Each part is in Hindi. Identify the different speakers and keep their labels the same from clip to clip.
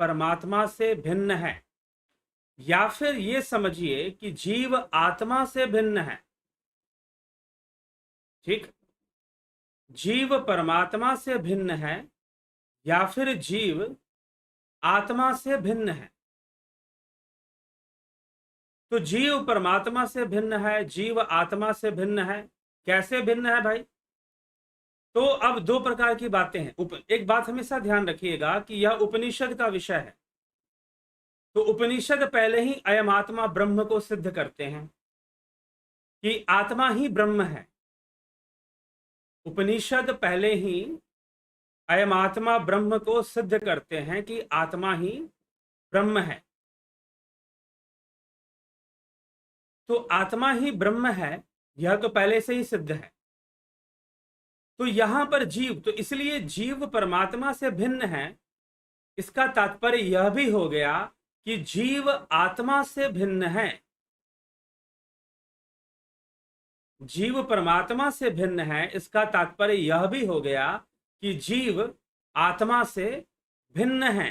Speaker 1: परमात्मा से भिन्न है, या फिर ये समझिए कि जीव आत्मा से भिन्न है। ठीक, जीव परमात्मा से भिन्न है या फिर जीव आत्मा से भिन्न है। तो जीव परमात्मा से भिन्न है, जीव आत्मा से भिन्न है। कैसे भिन्न है भाई? तो अब दो प्रकार की बातें हैं। एक बात हमेशा ध्यान रखिएगा कि यह उपनिषद का विषय है। तो उपनिषद पहले ही अयम आत्मा ब्रह्म को सिद्ध करते हैं कि आत्मा ही ब्रह्म है। उपनिषद पहले ही अयम आत्मा ब्रह्म को सिद्ध करते हैं कि आत्मा ही ब्रह्म है। तो आत्मा ही ब्रह्म है, यह तो पहले से ही सिद्ध है। तो यहां पर जीव, तो इसलिए जीव परमात्मा से भिन्न है। इसका तात्पर्य यह भी हो गया कि जीव आत्मा से भिन्न है। जीव परमात्मा से भिन्न है, इसका तात्पर्य यह भी हो गया कि जीव आत्मा से भिन्न है।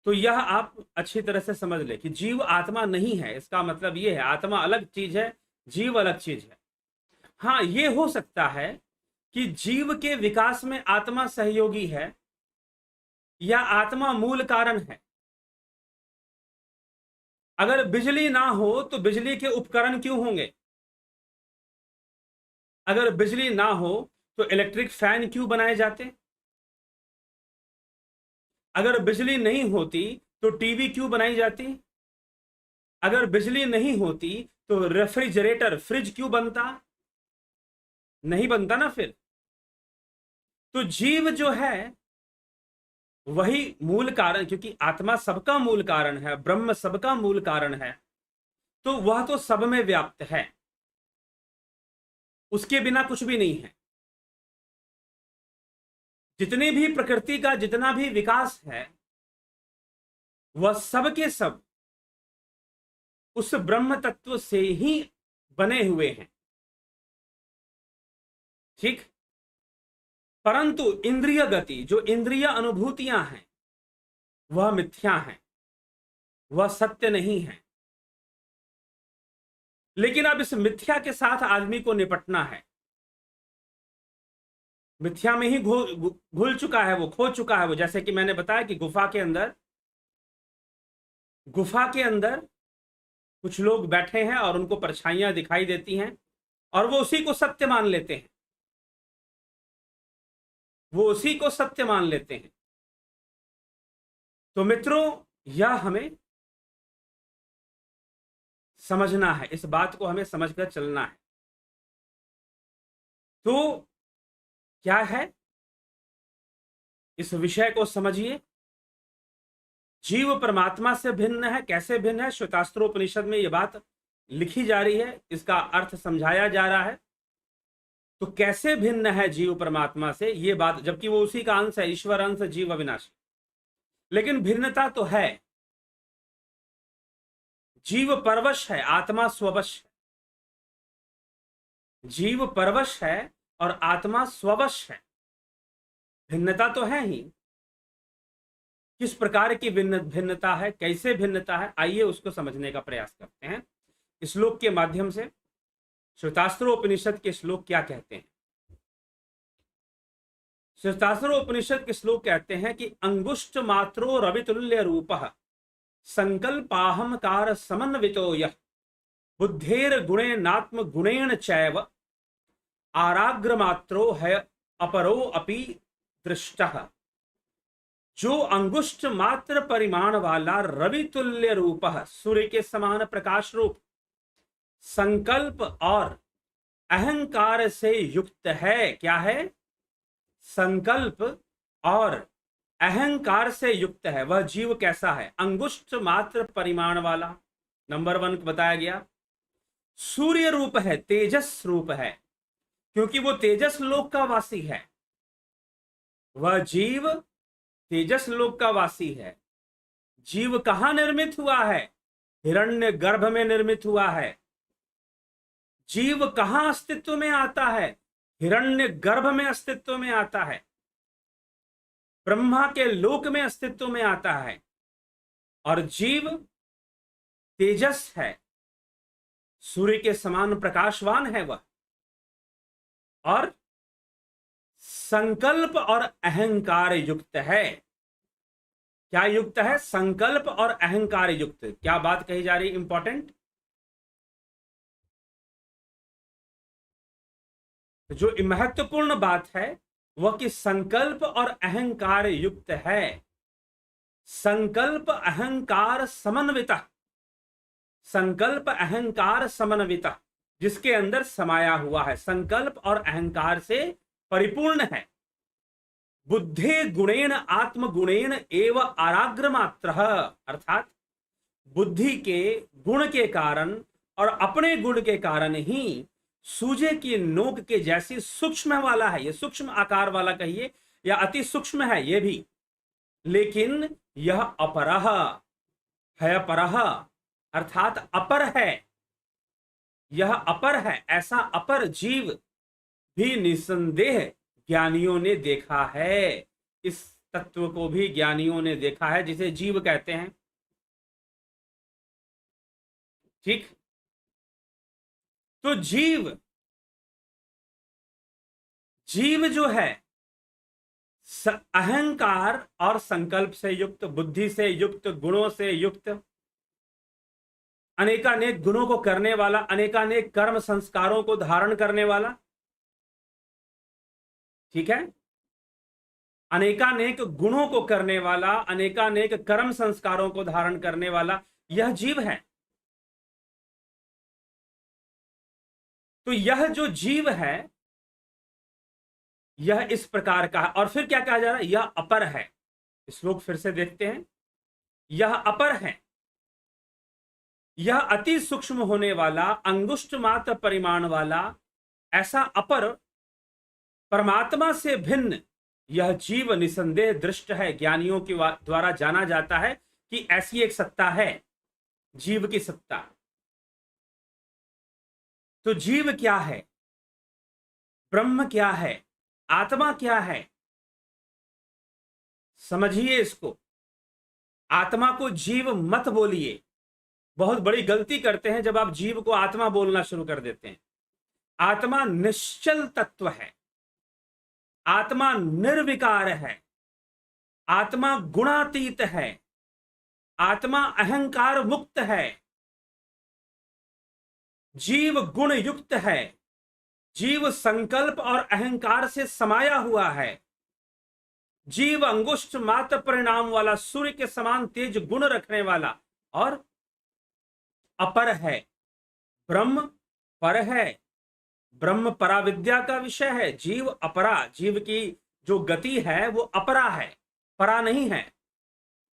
Speaker 1: तो यह आप अच्छी तरह से समझ ले कि जीव आत्मा नहीं है, इसका मतलब यह है आत्मा अलग चीज है, जीव अलग चीज है। हाँ, यह हो सकता है कि जीव के विकास में आत्मा सहयोगी है या आत्मा मूल कारण है। अगर बिजली ना हो तो बिजली के उपकरण क्यों होंगे? अगर बिजली ना हो तो इलेक्ट्रिक फैन क्यों बनाए जाते? अगर बिजली नहीं होती तो टीवी क्यों बनाई जाती? अगर बिजली नहीं होती तो रेफ्रिजरेटर, फ्रिज क्यों बनता? नहीं बनता ना फिर। तो जीव जो है वही मूल कारण, क्योंकि आत्मा सबका मूल कारण है, ब्रह्म सबका मूल कारण है, तो वह तो सब में व्याप्त है, उसके बिना कुछ भी नहीं है। जितनी भी प्रकृति का जितना भी विकास है वह सब के सब उस ब्रह्म तत्व से ही बने हुए हैं। ठीक, परंतु इंद्रिय गति, जो इंद्रिय अनुभूतियां हैं, वह मिथ्या हैं, वह सत्य नहीं है। लेकिन अब इस मिथ्या के साथ आदमी को निपटना है। मिथ्या में ही घुल चुका है वो, खो चुका है वो। जैसे कि मैंने बताया कि गुफा के अंदर कुछ लोग बैठे हैं और उनको परछाइयां दिखाई देती हैं और वो उसी को सत्य मान लेते हैं, वो उसी को सत्य मान लेते हैं। तो मित्रों, यह हमें समझना है, इस बात को हमें समझकर चलना है। तो क्या है, इस विषय को समझिए। जीव परमात्मा से भिन्न है। कैसे भिन्न है? श्वेतास्त्रोपनिषद में यह बात लिखी जा रही है, इसका अर्थ समझाया जा रहा है। तो कैसे भिन्न है जीव परमात्मा से, यह बात, जबकि वो उसी का अंश है, ईश्वर अंश जीव अविनाशी, लेकिन भिन्नता तो है। जीव परवश है, आत्मा स्ववश है। जीव परवश है और आत्मा स्ववश है। भिन्नता तो है ही। किस प्रकार की भिन्नता है, कैसे भिन्नता है, आइए उसको समझने का प्रयास करते हैं श्लोक के माध्यम से। श्वेतास्त्रोपनिषद के श्लोक क्या कहते हैं? श्वेतास्त्रोपनिषद के श्लोक कहते हैं कि अंगुष्ठ मात्रो रवितुल्य रूपः संकल्पाहंकार समन्वितो यः बुद्धेर गुणेनात्म गुणेन चैव आराग्र मात्रो है अपरो अपि दृष्टः। जो अंगुष्ठ मात्र परिमाण वाला रवि तुल्य रूप, सूर्य के समान प्रकाश रूप, संकल्प और अहंकार से युक्त है। क्या है? संकल्प और अहंकार से युक्त है। वह जीव कैसा है? अंगुष्ठ मात्र परिमाण वाला, नंबर 1 बताया गया। सूर्य रूप है, तेजस रूप है, क्योंकि वो तेजस लोक का वासी है। वह जीव तेजस लोक का वासी है। जीव कहां निर्मित हुआ है? हिरण्य गर्भ में निर्मित हुआ है। जीव कहां अस्तित्व में आता है? हिरण्य गर्भ में अस्तित्व में आता है। ब्रह्मा के लोक में अस्तित्व में आता है, और जीव तेजस है, सूर्य के समान प्रकाशवान है वह, और संकल्प और अहंकार युक्त है। क्या युक्त है? संकल्प और अहंकार युक्त। क्या बात कही जा रही? इंपॉर्टेंट। जो महत्वपूर्ण बात है वह कि संकल्प और अहंकार युक्त है। संकल्प अहंकार समन्वित, संकल्प अहंकार समन्वित, जिसके अंदर समाया हुआ है, संकल्प और अहंकार से परिपूर्ण है। बुद्धे गुणेन आत्मगुणेन एव आराग्र मात्र, अर्थात बुद्धि के गुण के कारण और अपने गुण के कारण ही सूजे की नोक के जैसी सूक्ष्म वाला है। यह सूक्ष्म आकार वाला कहिए या अति सूक्ष्म है ये भी, लेकिन यह अपरह है, परह अर्थात अपर है। यह अपर है, ऐसा अपर जीव भी निसंदेह ज्ञानियों ने देखा है। इस तत्व को भी ज्ञानियों ने देखा है, जिसे जीव कहते हैं। ठीक। तो जीव जो है अहंकार और संकल्प से युक्त, बुद्धि से युक्त, गुणों से युक्त, अनेकानेक गुणों को करने वाला, अनेकानेक कर्म संस्कारों को धारण करने वाला, ठीक है, अनेकानेक गुणों को करने वाला, अनेकानेक कर्म संस्कारों को धारण करने वाला यह जीव है। तो यह जो जीव है यह इस प्रकार का है। और फिर क्या कहा जा रहा है? यह अपर है। श्लोक फिर से देखते हैं। यह अपर है, यह अति सूक्ष्म होने वाला, अंगुष्ठ मात्र परिमाण वाला, ऐसा अपर परमात्मा से भिन्न यह जीव निसंदेह दृष्ट है। ज्ञानियों के द्वारा जाना जाता है कि ऐसी एक सत्ता है, जीव की सत्ता। तो जीव क्या है? ब्रह्म क्या है? आत्मा क्या है? समझिए इसको। आत्मा को जीव मत बोलिए। बहुत बड़ी गलती करते हैं जब आप जीव को आत्मा बोलना शुरू कर देते हैं। आत्मा निश्चल तत्व है, आत्मा निर्विकार है, आत्मा गुणातीत है, आत्मा अहंकार मुक्त है, जीव गुण युक्त है, जीव संकल्प और अहंकार से समाया हुआ है, जीव अंगुष्ठ मात्र परिणाम वाला, सूर्य के समान तेज गुण रखने वाला और अपर है। ब्रह्म पर है, ब्रह्म पराविद्या का विषय है। जीव अपरा, जीव की जो गति है वो अपरा है, परा नहीं है।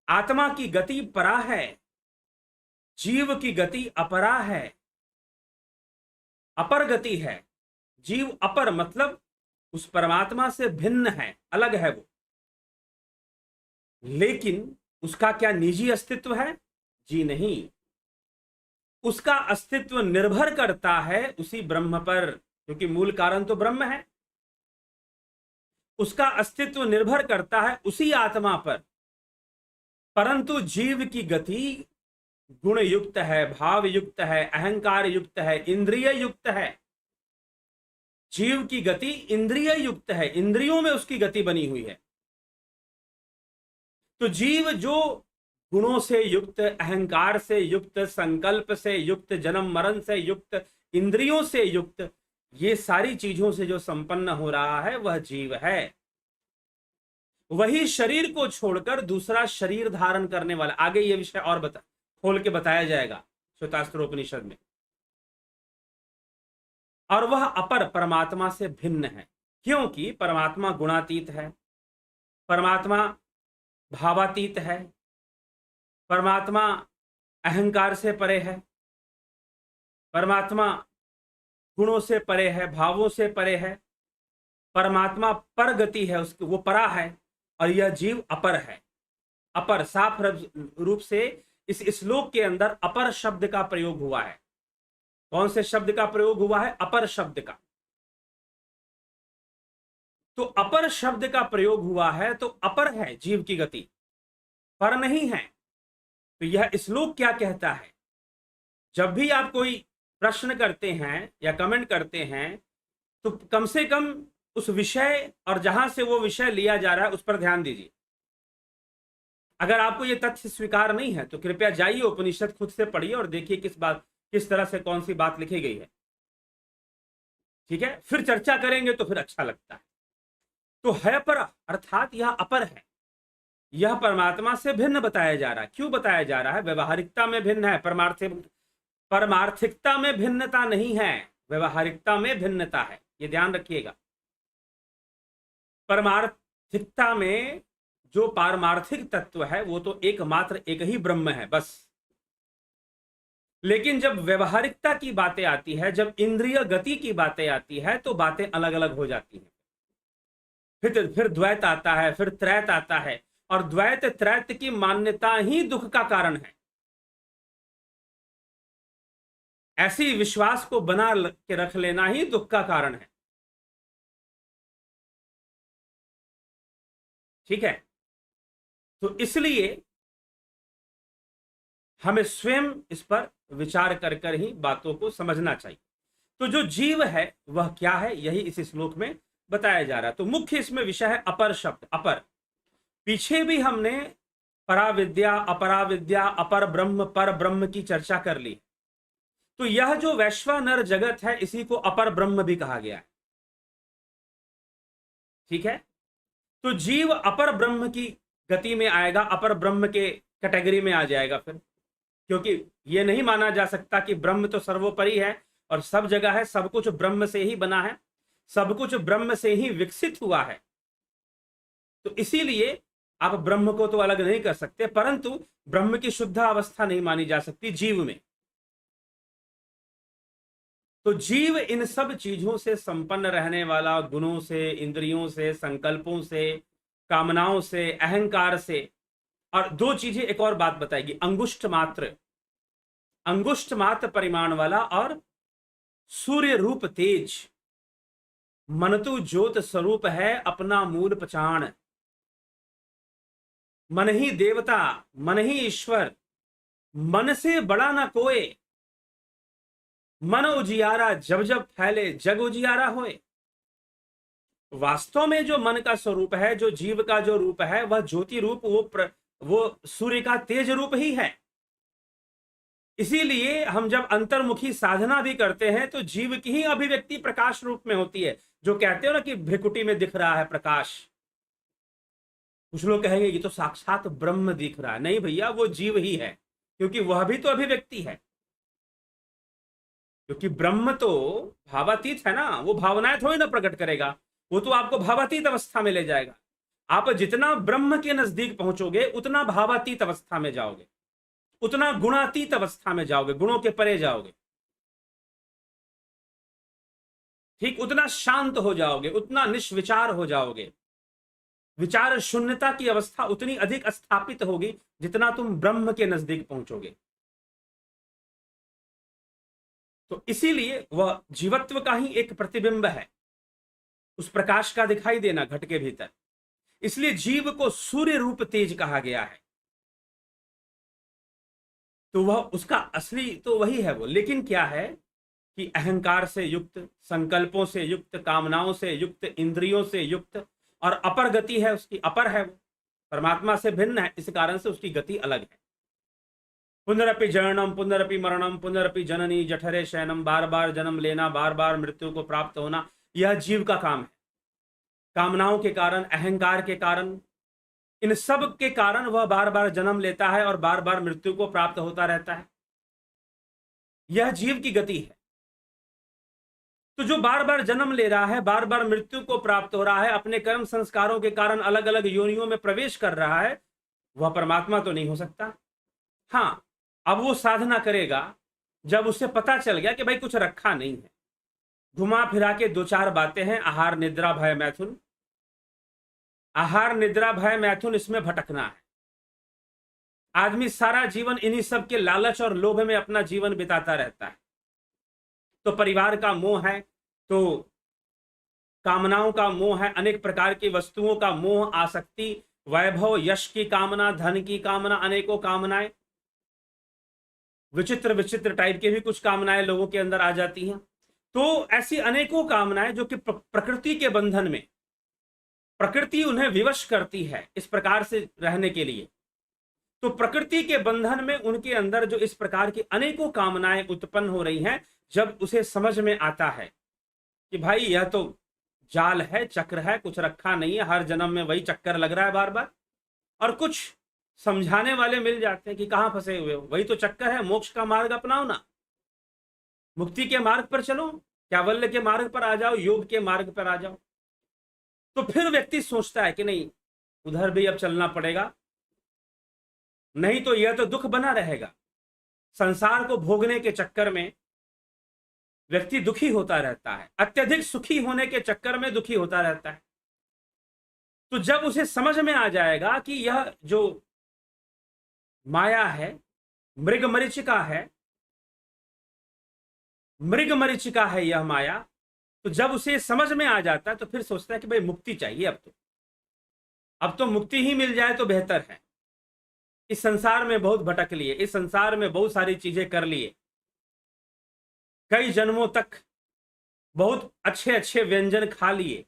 Speaker 1: आत्मा की गति परा है, जीव की गति अपरा है, अपर गति है। जीव अपर मतलब उस परमात्मा से भिन्न है, अलग है वो। लेकिन उसका क्या निजी अस्तित्व है? जी नहीं। उसका अस्तित्व निर्भर करता है उसी ब्रह्म पर, क्योंकि मूल कारण तो ब्रह्म है। उसका अस्तित्व निर्भर करता है उसी आत्मा पर, परंतु जीव की गति गुण युक्त है, भाव युक्त है, अहंकार युक्त है, इंद्रिय युक्त है। जीव की गति इंद्रिय युक्त है, इंद्रियों में उसकी गति बनी हुई है। तो जीव जो गुणों से युक्त, अहंकार से युक्त, संकल्प से युक्त, जन्म मरण से युक्त, इंद्रियों से युक्त, ये सारी चीजों से जो संपन्न हो रहा है वह जीव है। वही शरीर को छोड़कर दूसरा शरीर धारण करने वाला। आगे ये विषय और खोल के बताया जाएगा श्वेतास्त्रोपनिषद में। और वह अपर परमात्मा से भिन्न है, क्योंकि परमात्मा गुणातीत है, परमात्मा भावातीत है, परमात्मा अहंकार से परे है, परमात्मा गुणों से परे है, भावों से परे है, परमात्मा पर गति है, उसकी वो परा है, और यह जीव अपर है। अपर साफ रूप से इस श्लोक के अंदर अपर शब्द का प्रयोग हुआ है। कौन से शब्द का प्रयोग हुआ है? अपर शब्द का। तो अपर शब्द का प्रयोग हुआ है तो अपर है जीव की गति, पर नहीं है। तो यह श्लोक क्या कहता है? जब भी आप कोई प्रश्न करते हैं या कमेंट करते हैं तो कम से कम उस विषय और जहां से वो विषय लिया जा रहा है उस पर ध्यान दीजिए। अगर आपको ये तथ्य स्वीकार नहीं है तो कृपया जाइए उपनिषद खुद से पढ़िए और देखिए किस तरह से कौन सी बात लिखी गई है। ठीक है, फिर चर्चा करेंगे तो फिर अच्छा लगता है। तो है पर अर्थात यह अपर है, यह परमात्मा से भिन्न बताया जा रहा है। क्यों बताया जा रहा है? व्यवहारिकता में भिन्न है, परमार्थिकता में भिन्नता नहीं है, व्यवहारिकता में भिन्नता है, ये ध्यान रखिएगा। परमार्थिकता में जो पारमार्थिक तत्व है वो तो एकमात्र एक ही ब्रह्म है बस। लेकिन जब व्यवहारिकता की बातें आती है, जब इंद्रिय गति की बातें आती है तो बातें अलग अलग हो जाती हैं। फिर द्वैत आता है, फिर त्रैत आता है, और द्वैत त्रैत की मान्यता ही दुख का कारण है। ऐसी विश्वास को बना के रख लेना ही दुख का कारण है। ठीक है, तो इसलिए हमें स्वयं इस पर विचार कर ही बातों को समझना चाहिए। तो जो जीव है वह क्या है, यही इस श्लोक में बताया जा रहा है। तो मुख्य इसमें विषय है अपर शब्द, अपर। पीछे भी हमने पराविद्या, अपराविद्या, अपर ब्रह्म, पर ब्रह्म की चर्चा कर ली। तो यह जो वैश्वानर जगत है इसी को अपर ब्रह्म भी कहा गया है। ठीक है, तो जीव अपर ब्रह्म की गति में आएगा, अपर ब्रह्म के कैटेगरी में आ जाएगा फिर, क्योंकि यह नहीं माना जा सकता कि ब्रह्म तो सर्वोपरि है और सब जगह है, सब कुछ ब्रह्म से ही बना है, सब कुछ ब्रह्म से ही विकसित हुआ है। तो इसीलिए आप ब्रह्म को तो अलग नहीं कर सकते, परंतु ब्रह्म की शुद्ध अवस्था नहीं मानी जा सकती जीव में। तो जीव इन सब चीजों से संपन्न रहने वाला, गुणों से, इंद्रियों से, संकल्पों से, कामनाओं से, अहंकार से। और दो चीजें एक और बात बताएगी, अंगुष्ठ मात्र परिमाण वाला और सूर्य रूप तेज। मनतु ज्योत स्वरूप है अपना मूल पहचान, मन ही देवता, मन ही ईश्वर, मन से बड़ा ना कोई, मन उजियारा जब जब फैले जग उजियारा होए। वास्तव में जो मन का स्वरूप है, जो जीव का जो रूप है, वह ज्योति रूप, वो सूर्य का तेज रूप ही है। इसीलिए हम जब अंतर्मुखी साधना भी करते हैं तो जीव की ही अभिव्यक्ति प्रकाश रूप में होती है। जो कहते हो ना कि भ्रिकुटी में दिख रहा है प्रकाश, कुछ लोग कहेंगे ये तो साक्षात ब्रह्म दिख रहा है। नहीं भैया, वो जीव ही है, क्योंकि वह भी तो अभिव्यक्ति है। क्योंकि ब्रह्म तो भावातीत है ना, वो भावनाएं थोड़ी ना प्रकट करेगा, वो तो आपको भावातीत अवस्था में ले जाएगा। आप जितना ब्रह्म के नजदीक पहुंचोगे उतना भावातीत अवस्था में जाओगे, उतना गुणातीत अवस्था में जाओगे, गुणों के परे जाओगे। ठीक, उतना शांत हो जाओगे, उतना निष्विचार हो जाओगे। विचार शून्यता की अवस्था उतनी अधिक स्थापित होगी जितना तुम ब्रह्म के नजदीक पहुंचोगे। तो इसीलिए वह जीवत्व का ही एक प्रतिबिंब है, उस प्रकाश का दिखाई देना घट के भीतर। इसलिए जीव को सूर्य रूप तेज कहा गया है। तो वह उसका असली तो वही है वो, लेकिन क्या है कि अहंकार से युक्त, संकल्पों से युक्त, कामनाओं से युक्त, इंद्रियों से युक्त, और अपर गति है उसकी, अपर है वो, परमात्मा से भिन्न है, इस कारण से उसकी गति अलग है। पुनरपि जननम पुनरपि मरणम पुनरपि जननी जठरे शयनम, बार बार जन्म लेना, बार बार मृत्यु को प्राप्त होना, यह जीव का काम है। कामनाओं के कारण, अहंकार के कारण, इन सब के कारण वह बार बार जन्म लेता है और बार बार मृत्यु को प्राप्त होता रहता है। यह जीव की गति है। तो जो बार बार जन्म ले रहा है, बार बार मृत्यु को प्राप्त हो रहा है, अपने कर्म संस्कारों के कारण अलग अलग योनियों में प्रवेश कर रहा है, वह परमात्मा तो नहीं हो सकता। हाँ, अब वो साधना करेगा जब उसे पता चल गया कि भाई कुछ रखा नहीं है। घुमा फिरा के दो चार बातें हैं, आहार निद्रा भय मैथुन, आहार निद्रा भय मैथुन, इसमें भटकना है। आदमी सारा जीवन इन्हीं सब के लालच और लोभ में अपना जीवन बिताता रहता है। तो परिवार का मोह है, तो कामनाओं का मोह है, अनेक प्रकार की वस्तुओं का मोह, आसक्ति, वैभव, यश की कामना, धन की कामना, अनेकों कामनाएं, विचित्र विचित्र टाइप की भी कुछ कामनाएं लोगों के अंदर आ जाती हैं। तो ऐसी अनेकों कामनाएं जो कि प्रकृति के बंधन में, प्रकृति उन्हें विवश करती है इस प्रकार से रहने के लिए। तो प्रकृति के बंधन में उनके अंदर जो इस प्रकार की अनेकों कामनाएं उत्पन्न हो रही हैं, जब उसे समझ में आता है कि भाई यह तो जाल है, चक्र है, कुछ रखा नहीं है, हर जन्म में वही चक्कर लग रहा है बार बार, और कुछ समझाने वाले मिल जाते हैं कि कहां फंसे हुए हो, वही तो चक्कर है, मोक्ष का मार्ग अपनाओ ना, मुक्ति के मार्ग पर चलो, कैवल्य के मार्ग पर आ जाओ, योग के मार्ग पर आ जाओ। तो फिर व्यक्ति सोचता है कि नहीं, उधर भी अब चलना पड़ेगा, नहीं तो यह तो दुख बना रहेगा। संसार को भोगने के चक्कर में व्यक्ति दुखी होता रहता है, अत्यधिक सुखी होने के चक्कर में दुखी होता रहता है। तो जब उसे समझ में आ जाएगा कि यह जो माया है, मृग मरीचिका है, मृग मरीचिका है यह माया, तो जब उसे समझ में आ जाता है तो फिर सोचता है कि भाई मुक्ति चाहिए, अब तो मुक्ति ही मिल जाए तो बेहतर है। इस संसार में बहुत भटक लिए, इस संसार में बहुत सारी चीजें कर लिए, कई जन्मों तक बहुत अच्छे अच्छे व्यंजन खा लिए,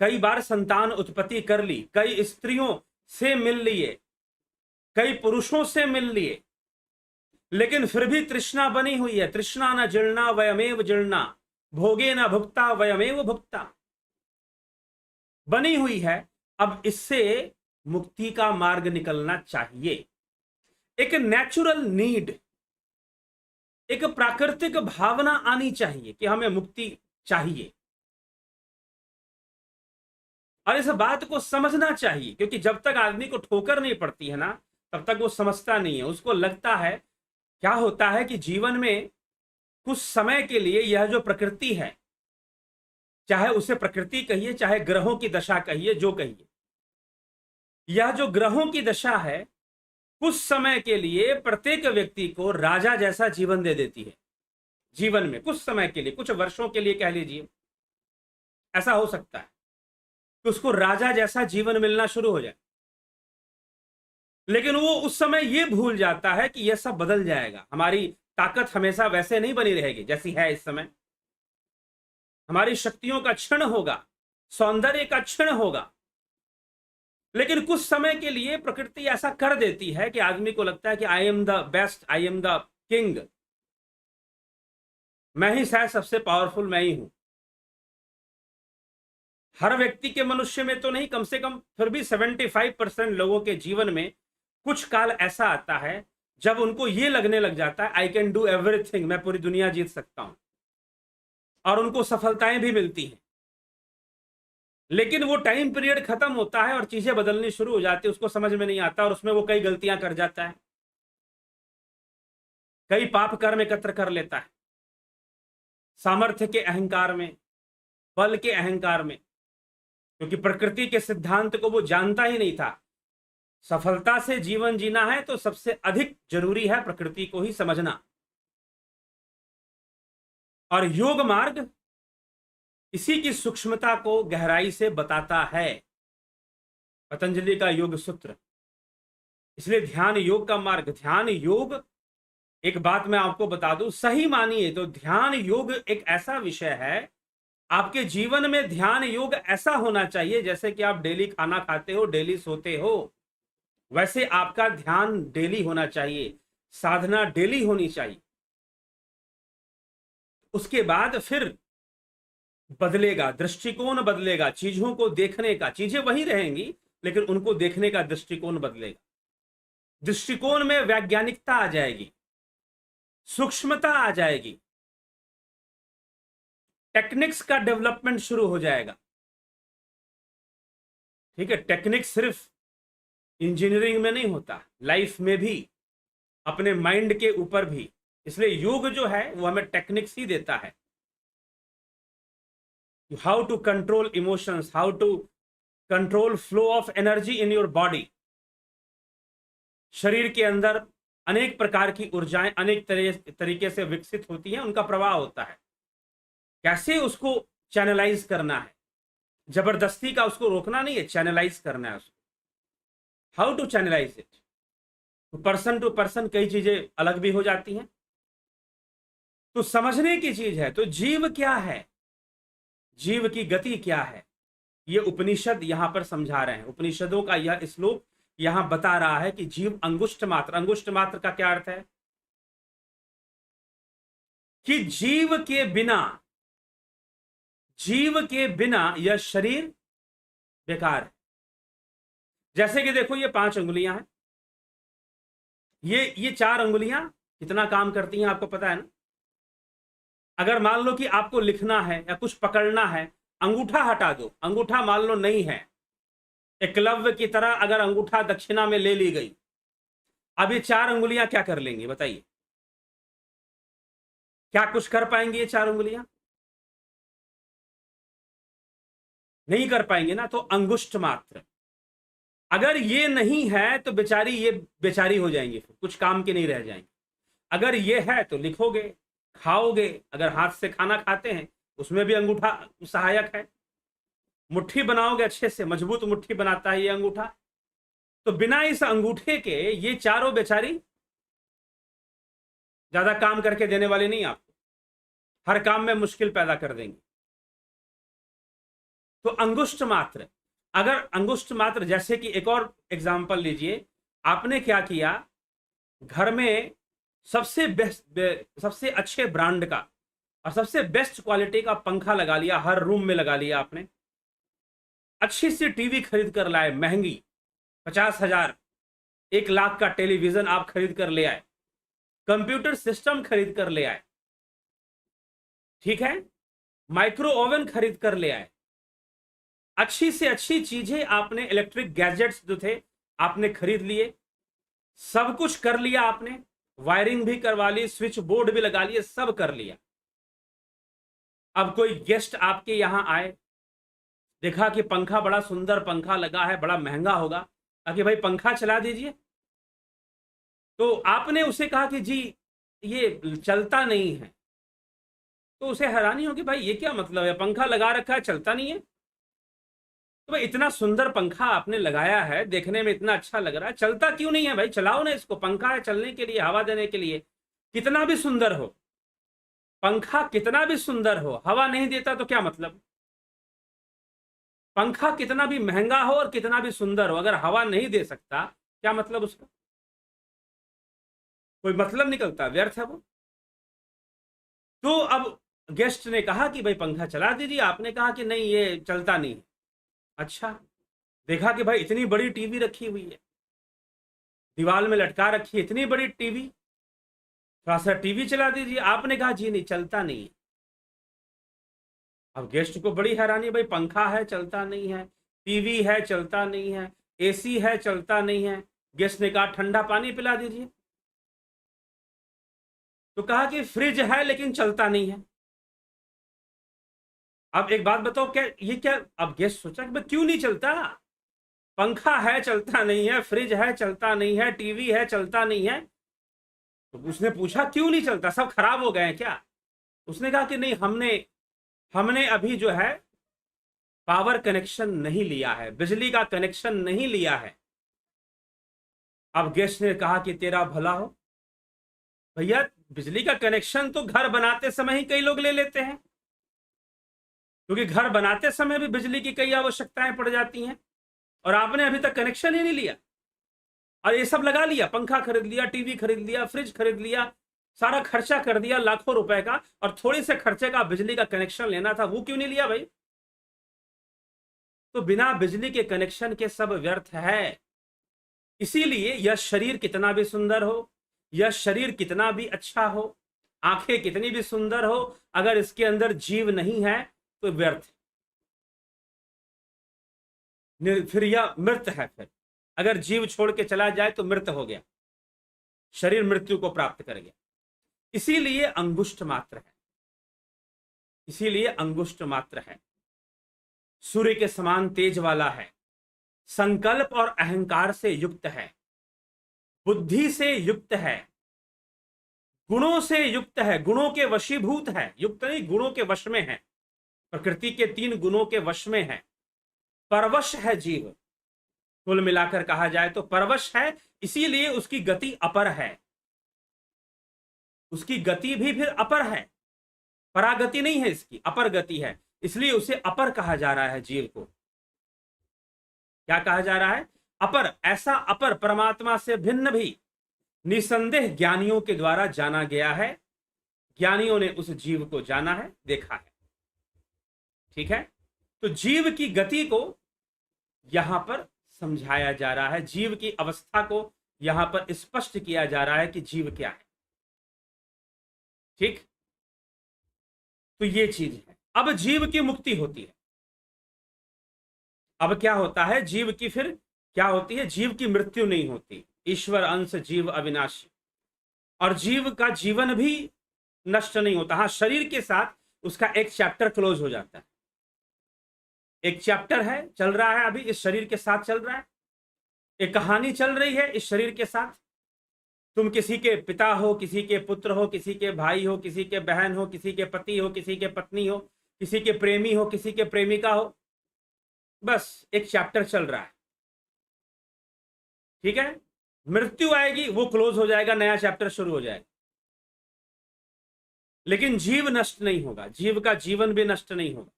Speaker 1: कई बार संतान उत्पत्ति कर ली, कई स्त्रियों से मिल लिए, कई पुरुषों से मिल लिए, लेकिन फिर भी तृष्णा बनी हुई है। तृष्णा न जीर्णा वयमेव जीर्णा, भोगे न भुक्ता वयमेव भुक्ता, बनी हुई है। अब इससे मुक्ति का मार्ग निकलना चाहिए। एक नेचुरल नीड, एक प्राकृतिक भावना आनी चाहिए कि हमें मुक्ति चाहिए, और इस बात को समझना चाहिए, क्योंकि जब तक आदमी को ठोकर नहीं पड़ती है ना, तब तक वो समझता नहीं है। उसको लगता है, क्या होता है कि जीवन में कुछ समय के लिए यह जो प्रकृति है, चाहे उसे प्रकृति कहिए, चाहे ग्रहों की दशा कहिए, जो कहिए, यह जो ग्रहों की दशा है कुछ समय के लिए प्रत्येक व्यक्ति को राजा जैसा जीवन दे देती है। जीवन में कुछ समय के लिए, कुछ वर्षों के लिए कह लीजिए, ऐसा हो सकता है कि उसको राजा जैसा जीवन मिलना शुरू हो जाए, लेकिन वो उस समय ये भूल जाता है कि यह सब बदल जाएगा। हमारी ताकत हमेशा वैसे नहीं बनी रहेगी जैसी है इस समय, हमारी शक्तियों का क्षण होगा, सौंदर्य का क्षण होगा, लेकिन कुछ समय के लिए प्रकृति ऐसा कर देती है कि आदमी को लगता है कि I am the best, I am the king, मैं ही शायद सबसे पावरफुल मैं ही हूं। हर व्यक्ति के, मनुष्य में तो नहीं, कम से कम फिर भी 75% लोगों के जीवन में कुछ काल ऐसा आता है जब उनको ये लगने लग जाता है आई कैन डू एवरीथिंग, मैं पूरी दुनिया जीत सकता हूं, और उनको सफलताएं भी मिलती हैं। लेकिन वो टाइम पीरियड खत्म होता है और चीजें बदलनी शुरू हो जाती है, उसको समझ में नहीं आता, और उसमें वो कई गलतियां कर जाता है, कई पाप कर्म एकत्र कर लेता है, सामर्थ्य के अहंकार में, बल के अहंकार में, क्योंकि प्रकृति के सिद्धांत को वो जानता ही नहीं था। सफलता से जीवन जीना है तो सबसे अधिक जरूरी है प्रकृति को ही समझना, और योग मार्ग इसी की सूक्ष्मता को गहराई से बताता है, पतंजलि का योग सूत्र। इसलिए ध्यान योग का मार्ग, ध्यान योग, एक बात मैं आपको बता दूं, सही मानिए तो ध्यान योग एक ऐसा विषय है, आपके जीवन में ध्यान योग ऐसा होना चाहिए जैसे कि आप डेली खाना खाते हो, डेली सोते हो, वैसे आपका ध्यान डेली होना चाहिए, साधना डेली होनी चाहिए। उसके बाद फिर बदलेगा, दृष्टिकोण बदलेगा, चीजों को देखने का, चीजें वही रहेंगी लेकिन उनको देखने का दृष्टिकोण बदलेगा। दृष्टिकोण में वैज्ञानिकता आ जाएगी, सूक्ष्मता आ जाएगी, टेक्निक्स का डेवलपमेंट शुरू हो जाएगा। ठीक है, टेक्निक सिर्फ इंजीनियरिंग में नहीं होता, लाइफ में भी, अपने माइंड के ऊपर भी। इसलिए योग जो है वो हमें टेक्निक्स ही देता है, how to control emotions, how to control flow of energy in your body. शरीर के अंदर अनेक प्रकार की ऊर्जाएं अनेक तरीके से विकसित होती हैं, उनका प्रवाह होता है, कैसे उसको चैनलाइज करना है, जबरदस्ती का उसको रोकना नहीं है, चैनलाइज करना है उसको। How to channelise it? Person to person कई चीजें अलग भी हो जाती हैं, तो समझने की चीज है। तो जीव क्या है, जीव की गति क्या है, ये उपनिषद यहां पर समझा रहे हैं। उपनिषदों का यह श्लोक यहां बता रहा है कि जीव अंगुष्ठ मात्र। अंगुष्ठ मात्र का क्या अर्थ है? कि जीव के बिना यह शरीर बेकार है। जैसे कि देखो, ये 5 अंगुलियां हैं, ये 4 अंगुलियां कितना काम करती हैं आपको पता है ना? अगर मान लो कि आपको लिखना है या कुछ पकड़ना है, अंगूठा हटा दो, अंगूठा मान लो नहीं है, एकलव्य की तरह अगर अंगूठा दक्षिणा में ले ली गई, अब ये 4 अंगुलियां क्या कर लेंगी बताइए? क्या कुछ कर पाएंगे ये 4 अंगुलियां? नहीं कर पाएंगे ना। तो अंगुष्ठ मात्र, अगर ये नहीं है तो बेचारी ये बेचारी हो जाएंगी, फिर कुछ काम के नहीं रह जाएंगे। अगर ये है तो लिखोगे, खाओगे, अगर हाथ से खाना खाते हैं उसमें भी अंगूठा सहायक है। मुट्ठी बनाओगे अच्छे से, मजबूत मुट्ठी बनाता है ये अंगूठा। तो बिना इस अंगूठे के ये चारों बेचारी ज्यादा काम करके देने वाले नहीं, आपको हर काम में मुश्किल पैदा कर देंगे। तो अंगुष्ठ मात्र, अगर अंगुष्ठ मात्र, जैसे कि एक और एग्जांपल लीजिए, आपने क्या किया, घर में सबसे बेस्ट, सबसे अच्छे ब्रांड का और सबसे बेस्ट क्वालिटी का पंखा लगा लिया, हर रूम में लगा लिया आपने। अच्छी सी टीवी खरीद कर लाए, महंगी 50,000 1 लाख का टेलीविजन आप खरीद कर ले आए, कंप्यूटर सिस्टम खरीद कर ले आए, ठीक है, माइक्रो ओवन खरीद कर ले आए, अच्छी से अच्छी चीजें आपने, इलेक्ट्रिक गैजेट्स जो थे आपने खरीद लिए, सब कुछ कर लिया आपने, वायरिंग भी करवा ली, स्विच बोर्ड भी लगा लिए, सब कर लिया। अब कोई गेस्ट आपके यहां आए, देखा कि पंखा, बड़ा सुंदर पंखा लगा है, बड़ा महंगा होगा, कि भाई पंखा चला दीजिए। तो आपने उसे कहा कि जी ये चलता नहीं है, तो उसे हैरानी होगी, भाई ये क्या मतलब है, पंखा लगा रखा है चलता नहीं है। तो भाई इतना सुंदर पंखा आपने लगाया है, देखने में इतना अच्छा लग रहा है, चलता क्यों नहीं है? भाई चलाओ ना इसको, पंखा है चलने के लिए, हवा देने के लिए। कितना भी सुंदर हो पंखा, कितना भी सुंदर हो, हवा नहीं देता तो क्या मतलब? पंखा कितना भी महंगा हो और कितना भी सुंदर हो, अगर हवा नहीं दे सकता, क्या मतलब उसका? कोई मतलब निकलता, व्यर्थ है वो। तो अब गेस्ट ने कहा कि भाई पंखा चला दीजिए, आपने कहा कि नहीं ये चलता नहीं। अच्छा, देखा कि भाई इतनी बड़ी टीवी रखी हुई है, दीवार में लटका रखी है इतनी बड़ी टीवी, थोड़ा सा टीवी चला दीजिए, आपने कहा जी नहीं चलता नहीं है। अब गेस्ट को बड़ी हैरानी, भाई पंखा है चलता नहीं है, टीवी है चलता नहीं है, एसी है चलता नहीं है। गेस्ट ने कहा ठंडा पानी पिला दीजिए, तो कहा कि फ्रिज है लेकिन चलता नहीं है। अब एक बात बताओ, क्या ये क्या? अब गेस्ट सोचा कि भाई क्यों नहीं चलता, पंखा है चलता नहीं है, फ्रिज है चलता नहीं है, टीवी है चलता नहीं है। तो उसने पूछा क्यों नहीं चलता, सब खराब हो गए हैं क्या? उसने कहा कि नहीं, हमने अभी जो है पावर कनेक्शन नहीं लिया है, बिजली का कनेक्शन नहीं लिया है। अब गेस्ट ने कहा कि तेरा भला हो, भैया बिजली का कनेक्शन तो घर बनाते समय ही कई लोग ले लेते हैं, क्योंकि घर बनाते समय भी बिजली की कई आवश्यकताएं पड़ जाती हैं, और आपने अभी तक कनेक्शन ही नहीं लिया और ये सब लगा लिया, पंखा खरीद लिया, टीवी खरीद लिया, फ्रिज खरीद लिया, सारा खर्चा कर दिया लाखों रुपए का, और थोड़े से खर्चे का बिजली का कनेक्शन लेना था, वो क्यों नहीं लिया भाई? तो बिना बिजली के कनेक्शन के सब व्यर्थ है। इसीलिए यह शरीर कितना भी सुंदर हो, यह शरीर कितना भी अच्छा हो, आंखें कितनी भी सुंदर हो, अगर इसके अंदर जीव नहीं है तो व्यर्थ, फिर यह मृत है। फिर अगर जीव छोड़ के चला जाए तो मृत हो गया, शरीर मृत्यु को प्राप्त कर गया। इसीलिए अंगुष्ठ मात्र है, इसीलिए अंगुष्ठ मात्र है, सूर्य के समान तेज वाला है, संकल्प और अहंकार से युक्त है, बुद्धि से युक्त है, गुणों से युक्त है, गुणों के वशीभूत है, युक्त नहीं गुणों के वश में है, प्रकृति के 3 गुणों के वश में है, परवश है जीव। कुल मिलाकर कहा जाए तो परवश है, इसीलिए उसकी गति अपर है। उसकी गति भी फिर अपर है, परागति नहीं है, इसकी अपर गति है, इसलिए उसे अपर कहा जा रहा है। जीव को क्या कहा जा रहा है? अपर। ऐसा अपर परमात्मा से भिन्न भी निसंदेह ज्ञानियों के द्वारा जाना गया है। ज्ञानियों ने उस जीव को जाना है, देखा है। ठीक है, तो जीव की गति को यहां पर समझाया जा रहा है, जीव की अवस्था को यहां पर स्पष्ट किया जा रहा है कि जीव क्या है। ठीक, तो ये चीज है। अब जीव की मुक्ति होती है। अब क्या होता है? जीव की फिर क्या होती है? जीव की मृत्यु नहीं होती। ईश्वर अंश जीव अविनाशी, और जीव का जीवन भी नष्ट नहीं होता। हाँ, शरीर के साथ उसका एक चैप्टर क्लोज हो जाता है। एक चैप्टर है, चल रहा है अभी, इस शरीर के साथ चल रहा है। एक कहानी चल रही है इस शरीर के साथ। तुम किसी के पिता हो, किसी के पुत्र हो, किसी के भाई हो, किसी के बहन हो, किसी के पति हो, किसी के पत्नी हो, किसी के प्रेमी हो, किसी के प्रेमिका हो। बस एक चैप्टर चल रहा है। ठीक है, मृत्यु आएगी, वो क्लोज हो जाएगा, नया चैप्टर शुरू हो जाएगा। लेकिन जीव नष्ट नहीं होगा, जीव का जीवन भी नष्ट नहीं होगा।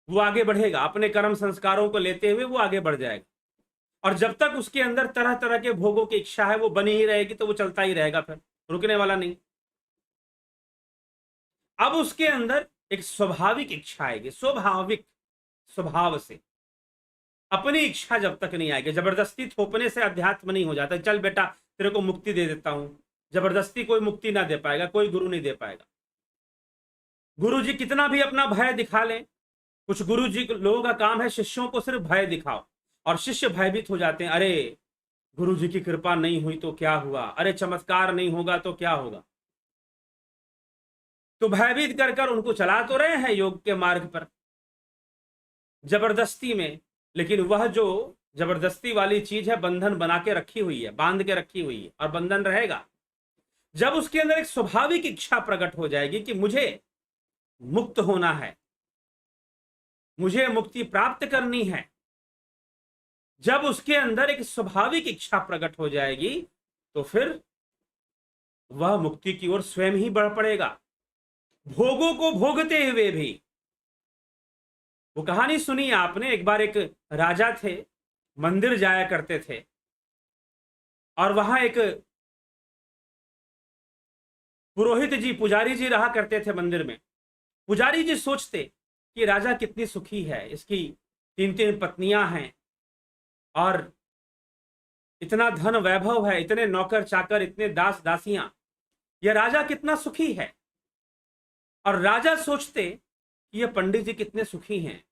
Speaker 1: वो आगे बढ़ेगा, अपने कर्म संस्कारों को लेते हुए वो आगे बढ़ जाएगा। और जब तक उसके अंदर तरह तरह के भोगों की इच्छा है वो बनी ही रहेगी, तो वो चलता ही रहेगा, फिर रुकने वाला नहीं। अब उसके अंदर एक स्वाभाविक इच्छा आएगी, स्वाभाविक स्वभाव से। अपनी इच्छा जब तक नहीं आएगी, जबरदस्ती थोपने से अध्यात्म नहीं हो जाता। चल बेटा तेरे को मुक्ति दे देता हूं, जबरदस्ती कोई मुक्ति ना दे पाएगा, कोई गुरु नहीं दे पाएगा। गुरु जी कितना भी अपना भय दिखा लें, कुछ गुरु जी लोगों का काम है शिष्यों को सिर्फ भय दिखाओ, और शिष्य भयभीत हो जाते हैं। अरे गुरु जी की कृपा नहीं हुई तो क्या हुआ, अरे चमत्कार नहीं होगा तो क्या होगा। तो भयभीत कर कर उनको चला तो रहे हैं योग के मार्ग पर जबरदस्ती में, लेकिन वह जो जबरदस्ती वाली चीज है बंधन बना के रखी हुई है, बांध के रखी हुई है, और बंधन रहेगा। जब उसके अंदर एक स्वाभाविक इच्छा प्रकट हो जाएगी कि मुझे मुक्त होना है, मुझे मुक्ति प्राप्त करनी है, जब उसके अंदर एक स्वाभाविक इच्छा प्रकट हो जाएगी, तो फिर वह मुक्ति की ओर स्वयं ही बढ़ पड़ेगा, भोगों को भोगते हुए भी। वो कहानी सुनी आपने, एक बार एक राजा थे, मंदिर जाया करते थे, और वहां एक पुरोहित जी, पुजारी जी रहा करते थे मंदिर में। पुजारी जी सोचते कि राजा कितनी सुखी है, इसकी 3-3 पत्नियां हैं, और इतना धन वैभव है, इतने नौकर चाकर, इतने दास दासियां, यह राजा कितना सुखी है। और राजा सोचते कि ये पंडित जी कितने सुखी हैं,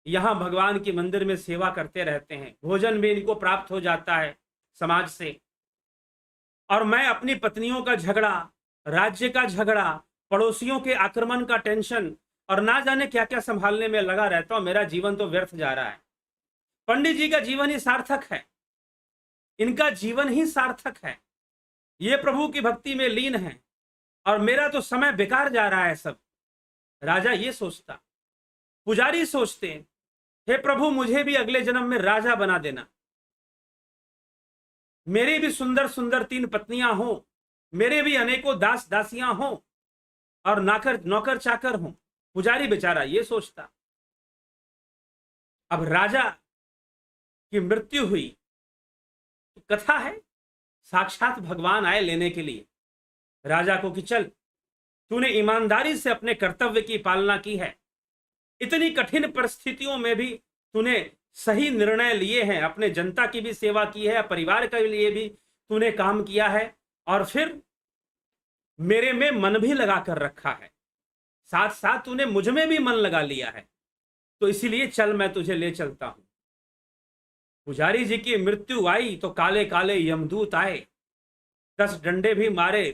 Speaker 1: यहां भगवान की मंदिर में सेवा करते रहते हैं, भोजन भी इनको प्राप्त हो जाता है समाज से, और मैं अपनी पत्नियों का झगड़ा, राज्य का झगड़ा, पड़ोसियों के आक्रमण का टेंशन, और ना जाने क्या क्या संभालने में लगा रहता हूं, मेरा जीवन तो व्यर्थ जा रहा है। पंडित जी का जीवन ही सार्थक है, इनका जीवन ही सार्थक है, ये प्रभु की भक्ति में लीन है, और मेरा तो समय बेकार जा रहा है सब। राजा ये सोचता। पुजारी सोचते, हे प्रभु मुझे भी अगले जन्म में राजा बना देना, मेरी भी सुंदर सुंदर 3 पत्नियां हो, मेरे भी अनेकों दास दासियां हो, और नौकर चाकर हो। पुजारी बेचारा ये सोचता। अब राजा की मृत्यु हुई, तो कथा है, साक्षात भगवान आए लेने के लिए राजा को कि चल, तूने ईमानदारी से अपने कर्तव्य की पालना की है, इतनी कठिन परिस्थितियों में भी तूने सही निर्णय लिए हैं, अपने जनता की भी सेवा की है, परिवार के लिए भी तूने काम किया है, और फिर मेरे में मन भी लगा कर रखा है, साथ साथ तूने मुझ में भी मन लगा लिया है, तो इसीलिए चल मैं तुझे ले चलता हूं। पुजारी जी की मृत्यु आई तो काले काले यमदूत आए, 10 डंडे भी मारे,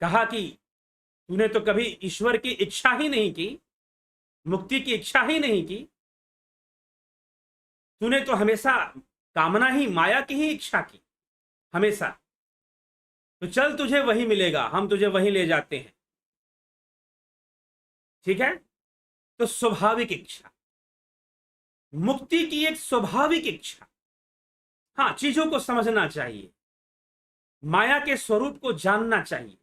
Speaker 1: कहा कि तूने तो कभी ईश्वर की इच्छा ही नहीं की, मुक्ति की इच्छा ही नहीं की, तूने तो हमेशा कामना ही, माया की ही इच्छा की हमेशा, तो चल तुझे वही मिलेगा, हम तुझे वही ले जाते हैं। ठीक है, तो स्वाभाविक इच्छा, मुक्ति की एक स्वाभाविक इच्छा। हाँ, चीजों को समझना चाहिए, माया के स्वरूप को जानना चाहिए,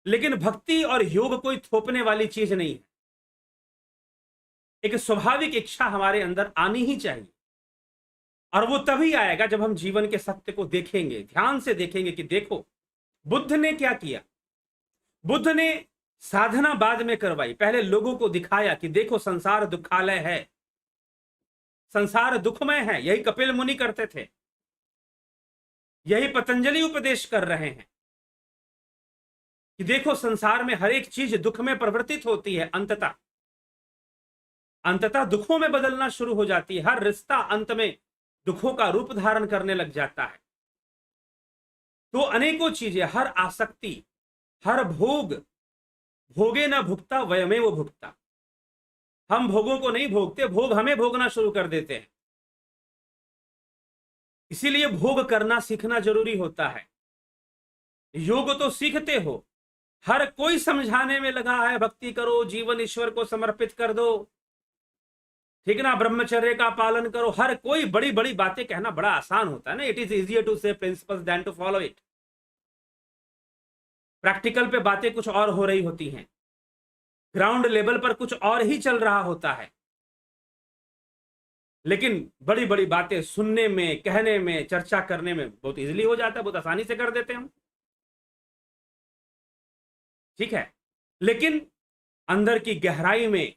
Speaker 1: लेकिन भक्ति और योग कोई थोपने वाली चीज नहीं है। एक स्वाभाविक इच्छा हमारे अंदर आनी ही चाहिए, और वो तभी आएगा जब हम जीवन के सत्य को देखेंगे, ध्यान से देखेंगे कि देखो बुद्ध ने क्या किया। बुद्ध ने साधना बाद में करवाई, पहले लोगों को दिखाया कि देखो संसार दुखालय है, संसार दुखमय है। यही कपिल मुनि करते थे, यही पतंजलि उपदेश कर रहे हैं कि देखो संसार में हर एक चीज दुख में परिवर्तित होती है, अंततः अंततः दुखों में बदलना शुरू हो जाती है। हर रिश्ता अंत में दुखों का रूप धारण करने लग जाता है। तो अनेकों चीजें, हर आसक्ति, हर भोग, भोगे न भुगता वयमेव भुगता। हम भोगों को नहीं भोगते, भोग हमें भोगना शुरू कर देते हैं। इसीलिए भोग करना सीखना जरूरी होता है। योग तो सीखते हो, हर कोई समझाने में लगा है भक्ति करो, जीवन ईश्वर को समर्पित कर दो, ठीक ना, ब्रह्मचर्य का पालन करो। हर कोई बड़ी बड़ी बातें कहना बड़ा आसान होता है ना। It is easier to say principles than to follow it. Practical पे बातें कुछ और हो रही होती हैं, ग्राउंड लेवल पर कुछ और ही चल रहा होता है। लेकिन बड़ी बड़ी बातें सुनने में, कहने में, चर्चा करने में बहुत इजीली हो जाता है, बहुत आसानी से कर देते हैं हम, ठीक है। लेकिन अंदर की गहराई में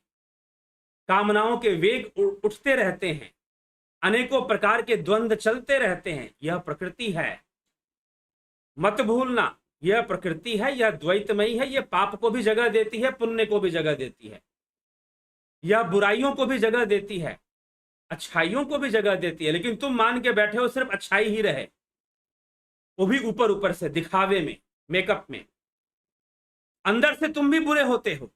Speaker 1: कामनाओं के वेग उठते रहते हैं, अनेकों प्रकार के द्वंद्व चलते रहते हैं। यह प्रकृति है, मत भूलना, यह प्रकृति है, यह द्वैतमयी है। यह पाप को भी जगह देती है, पुण्य को भी जगह देती है। यह बुराइयों को भी जगह देती है, अच्छाइयों को भी जगह देती है। लेकिन तुम मान के बैठे हो सिर्फ अच्छाई ही रहे, वो भी ऊपर ऊपर से, दिखावे में, मेकअप में। अंदर से तुम भी बुरे होते हो,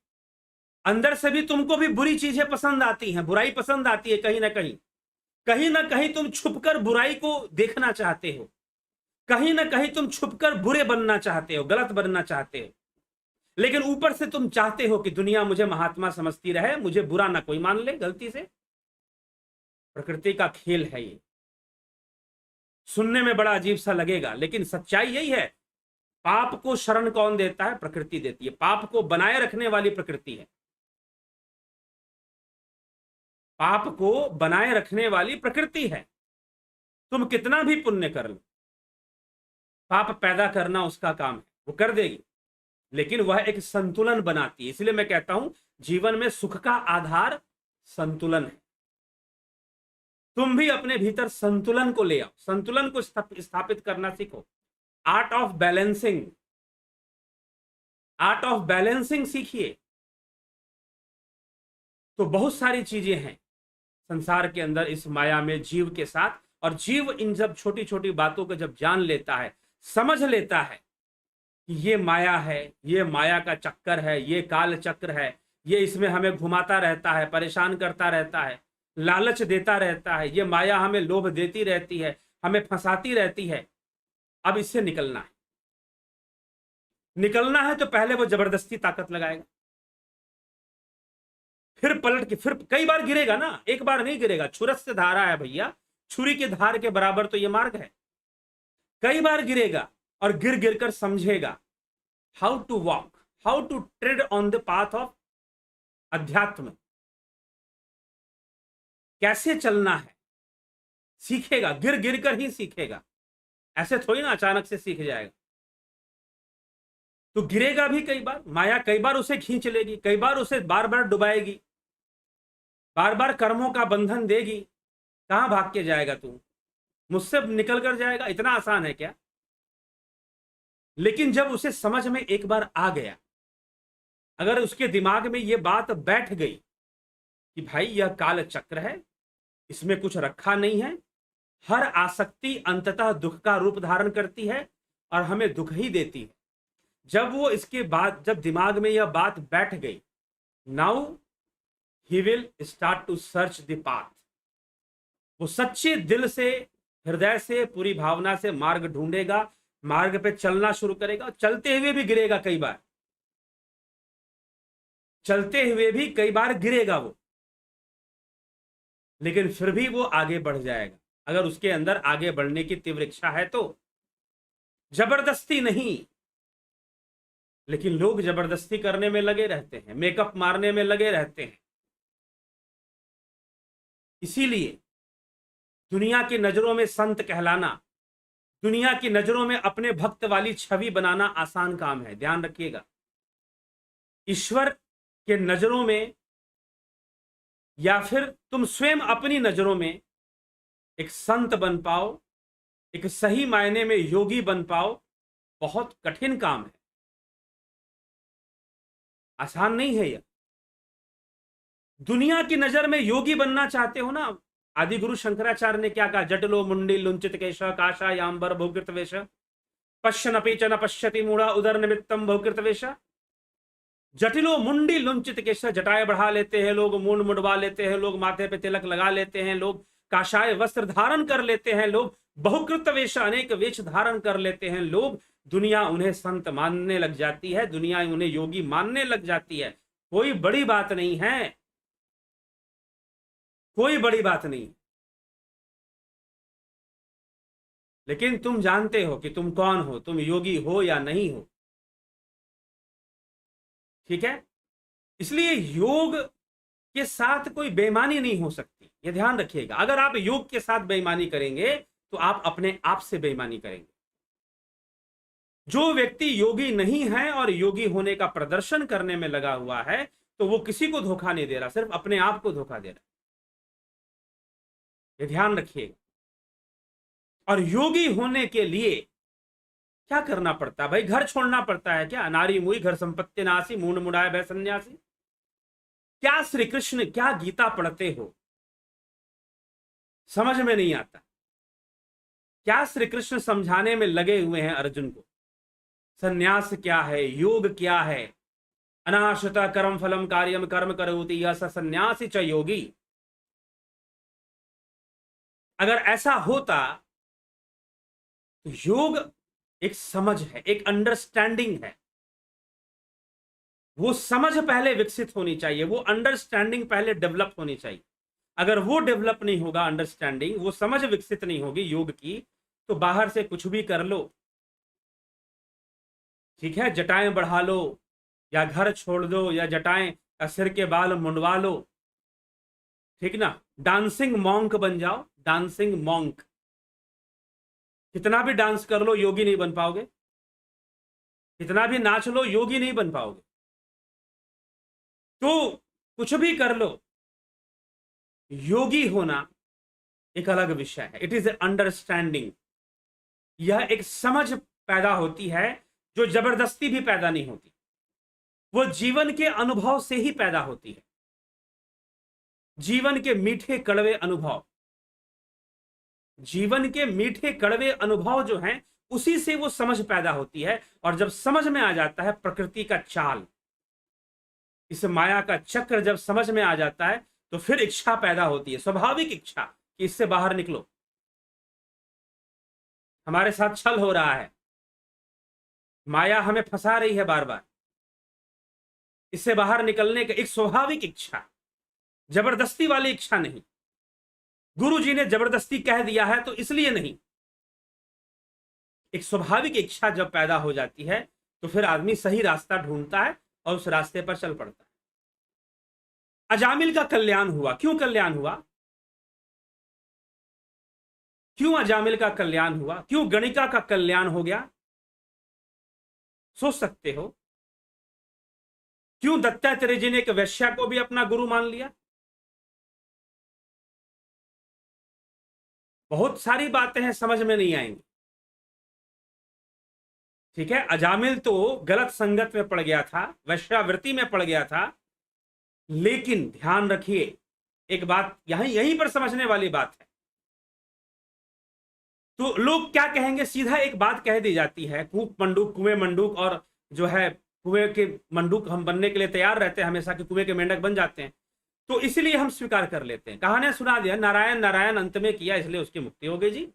Speaker 1: अंदर से भी तुमको भी बुरी चीजें पसंद आती हैं, बुराई पसंद आती है। कहीं ना कहीं, कहीं ना कहीं तुम छुपकर बुराई को देखना चाहते हो, कहीं ना कहीं तुम छुपकर बुरे बनना चाहते हो, गलत बनना चाहते हो। लेकिन ऊपर से तुम चाहते हो कि दुनिया मुझे महात्मा समझती रहे, मुझे बुरा ना कोई मान ले गलती से। प्रकृति का खेल है ये। सुनने में बड़ा अजीब सा लगेगा, लेकिन सच्चाई यही है। पाप को शरण कौन देता है? प्रकृति देती है। पाप को बनाए रखने वाली प्रकृति है, पाप को बनाए रखने वाली प्रकृति है। तुम कितना भी पुण्य कर लो, पाप पैदा करना उसका काम है, वो कर देगी। लेकिन वह एक संतुलन बनाती है। इसलिए मैं कहता हूं जीवन में सुख का आधार संतुलन है। तुम भी अपने भीतर संतुलन को ले आओ, संतुलन को स्थापित करना सीखो। Art of balancing, art of balancing सीखिए। तो बहुत सारी चीजें हैं संसार के अंदर, इस माया में, जीव के साथ। और जीव इन जब छोटी छोटी बातों को जब जान लेता है, समझ लेता है कि ये माया है, ये माया का चक्कर है, ये काल चक्र है, ये इसमें हमें घुमाता रहता है, परेशान करता रहता है, लालच देता रहता है, ये माया हमें लोभ देती रहती है, हमें फंसाती रहती है। अब इससे निकलना है, निकलना है तो पहले वो जबरदस्ती ताकत लगाएगा, फिर पलट के, फिर कई बार गिरेगा ना, एक बार नहीं गिरेगा। छुरस से धारा है भैया, छुरी की धार के बराबर तो ये मार्ग है। कई बार गिरेगा और गिर गिर कर समझेगा how to walk, how to tread on the path of adhyatma, कैसे चलना है, सीखेगा। गिर गिर कर ही सीखेगा, ऐसे थोड़ी ना अचानक से सीख जाएगा। तो गिरेगा भी कई बार, माया कई बार उसे खींच लेगी, कई बार उसे बार बार डुबाएगी, बार बार कर्मों का बंधन देगी। कहां भाग के जाएगा तू? मुझसे निकल कर जाएगा? इतना आसान है क्या? लेकिन जब उसे समझ में एक बार आ गया, अगर उसके दिमाग में यह बात बैठ गई कि भाई यह काल चक्र है, इसमें कुछ रखा नहीं है, हर आसक्ति अंततः दुख का रूप धारण करती है और हमें दुख ही देती है। जब वो इसके बाद, जब दिमाग में यह बात बैठ गई, now he will start to search the path. वो सच्चे दिल से, हृदय से, पूरी भावना से मार्ग ढूंढेगा, मार्ग पे चलना शुरू करेगा। चलते हुए भी गिरेगा कई बार, चलते हुए भी कई बार गिरेगा वो, लेकिन फिर भी वो आगे बढ़ जाएगा अगर उसके अंदर आगे बढ़ने की तीव्र इच्छा है तो। जबरदस्ती नहीं, लेकिन लोग जबरदस्ती करने में लगे रहते हैं, मेकअप मारने में लगे रहते हैं। इसीलिए दुनिया की नजरों में संत कहलाना, दुनिया की नजरों में अपने भक्त वाली छवि बनाना आसान काम है। ध्यान रखिएगा, ईश्वर के नजरों में या फिर तुम स्वयं अपनी नजरों में एक संत बन पाओ, एक सही मायने में योगी बन पाओ, बहुत कठिन काम है, आसान नहीं है यह। दुनिया की नजर में योगी बनना चाहते हो ना, आदि गुरु शंकराचार्य ने क्या कहा? जटलो मुंडी लुंचित केश काशा यांबर बहुकृत वेश पश्यनपि च न पश्यति मूढ़ा उदर निमित्तम बहुकृत वेश। जटिलो मुंडी लुंचित केश, जटाएं बढ़ा लेते हैं लोग, मूंड मुंडवा लेते हैं लोग, माथे पे तिलक लगा लेते हैं लोग, काशाय वस्त्र धारण कर लेते हैं लोग, बहुकृत वेश अनेक वेश धारण कर लेते हैं लोग। दुनिया उन्हें संत मानने लग जाती है, दुनिया उन्हें योगी मानने लग जाती है। कोई बड़ी बात नहीं है, कोई बड़ी बात नहीं। लेकिन तुम जानते हो कि तुम कौन हो, तुम योगी हो या नहीं हो, ठीक है? इसलिए योग के साथ कोई बेईमानी नहीं हो सकती, यह ध्यान रखिएगा। अगर आप योग के साथ बेईमानी करेंगे तो आप अपने आप से बेईमानी करेंगे। जो व्यक्ति योगी नहीं है और योगी होने का प्रदर्शन करने में लगा हुआ है, तो वो किसी को धोखा नहीं दे रहा, सिर्फ अपने आप को धोखा दे रहा। ये ध्यान रखिएगा। और योगी होने के लिए क्या करना पड़ता है भाई? घर छोड़ना पड़ता है क्या? नारी मुई घर संपत्ति नासी, मूंड मुड़ाए भय सन्यासी। क्या श्री कृष्ण, क्या गीता पढ़ते हो, समझ में नहीं आता। क्या श्री कृष्ण समझाने में लगे हुए हैं अर्जुन को? सन्यास क्या है, योग क्या है? अनाश्रिता कर्म फलम कार्यम कर्म करोति यह स सन्यासी च योगी। अगर ऐसा होता तो योग एक समझ है, एक अंडरस्टैंडिंग है। वो समझ पहले विकसित होनी चाहिए, वो अंडरस्टैंडिंग पहले डेवलप होनी चाहिए। अगर वो डेवलप नहीं होगा, अंडरस्टैंडिंग, वो समझ विकसित नहीं होगी योग की, तो बाहर से कुछ भी कर लो, ठीक है, जटाएं बढ़ा लो या घर छोड़ दो या जटाएं या सिर के बाल मुंडवा लो, ठीक ना, डांसिंग मॉन्क बन जाओ, डांसिंग मॉन्क। कितना भी डांस कर लो योगी नहीं बन पाओगे, कितना भी नाच लो योगी नहीं बन पाओगे। तो कुछ भी कर लो, योगी होना एक अलग विषय है। It is understanding. यह एक समझ पैदा होती है जो जबरदस्ती भी पैदा नहीं होती, वो जीवन के अनुभव से ही पैदा होती है। जीवन के मीठे कड़वे अनुभव, जीवन के मीठे कड़वे अनुभव जो हैं, उसी से वो समझ पैदा होती है। और जब समझ में आ जाता है प्रकृति का चाल, इस माया का चक्र जब समझ में आ जाता है, तो फिर इच्छा पैदा होती है, स्वाभाविक इच्छा कि इससे बाहर निकलो। हमारे साथ छल हो रहा है, माया हमें फंसा रही है बार बार, इससे बाहर निकलने की एक स्वाभाविक इच्छा, जबरदस्ती वाली इच्छा नहीं। गुरु जी ने जबरदस्ती कह दिया है तो इसलिए नहीं, एक स्वाभाविक इच्छा जब पैदा हो जाती है तो फिर आदमी सही रास्ता ढूंढता है और उस रास्ते पर चल पड़ता है। अजामिल का कल्याण हुआ, क्यों कल्याण हुआ? क्यों अजामिल का कल्याण हुआ? क्यों गणिका का कल्याण हो गया? सोच सकते हो। क्यों दत्तात्रेय जी ने एक वैश्या को भी अपना गुरु मान लिया? बहुत सारी बातें हैं, समझ में नहीं आएंगी, ठीक है। अजामिल तो गलत संगत में पड़ गया था, वैश्यावृत्ति में पड़ गया था, लेकिन ध्यान रखिए एक बात, यहीं पर समझने वाली बात है। तो लोग क्या कहेंगे, सीधा एक बात कह दी जाती है, कूप मंडूक कुएं मंडूक, और जो है कुएं के मंडूक हम बनने के लिए तैयार रहते हैं हमेशा, कि कुएं के मेंढक बन जाते हैं, तो इसलिए हम स्वीकार कर लेते हैं। कहानियां सुना दिया, नारायण नारायण अंत में किया इसलिए उसकी मुक्ति हो गई जी।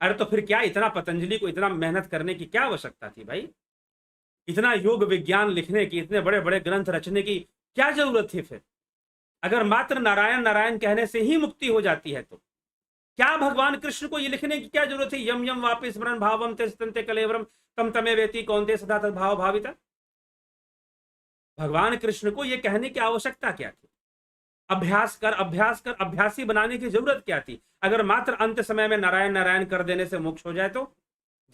Speaker 1: अरे तो फिर क्या, इतना पतंजलि को इतना मेहनत करने की क्या आवश्यकता थी भाई? इतना योग विज्ञान लिखने की, इतने बड़े बड़े ग्रंथ रचने की क्या जरूरत थी फिर? अगर मात्र नारायण नारायण कहने से ही मुक्ति हो जाती है तो क्या भगवान कृष्ण को ये लिखने की क्या जरूरत है, यम यम वापि स्मरण भावम ते स्तंते कलेवरम तम तमे वेति कौनते सदा तद्भाव भाविता। भगवान कृष्ण को ये कहने की आवश्यकता क्या थी? अभ्यास कर अभ्यास कर, अभ्यासी बनाने की जरूरत क्या थी? अगर मात्र अंत समय में नारायण नारायण कर देने से मोक्ष हो जाए तो?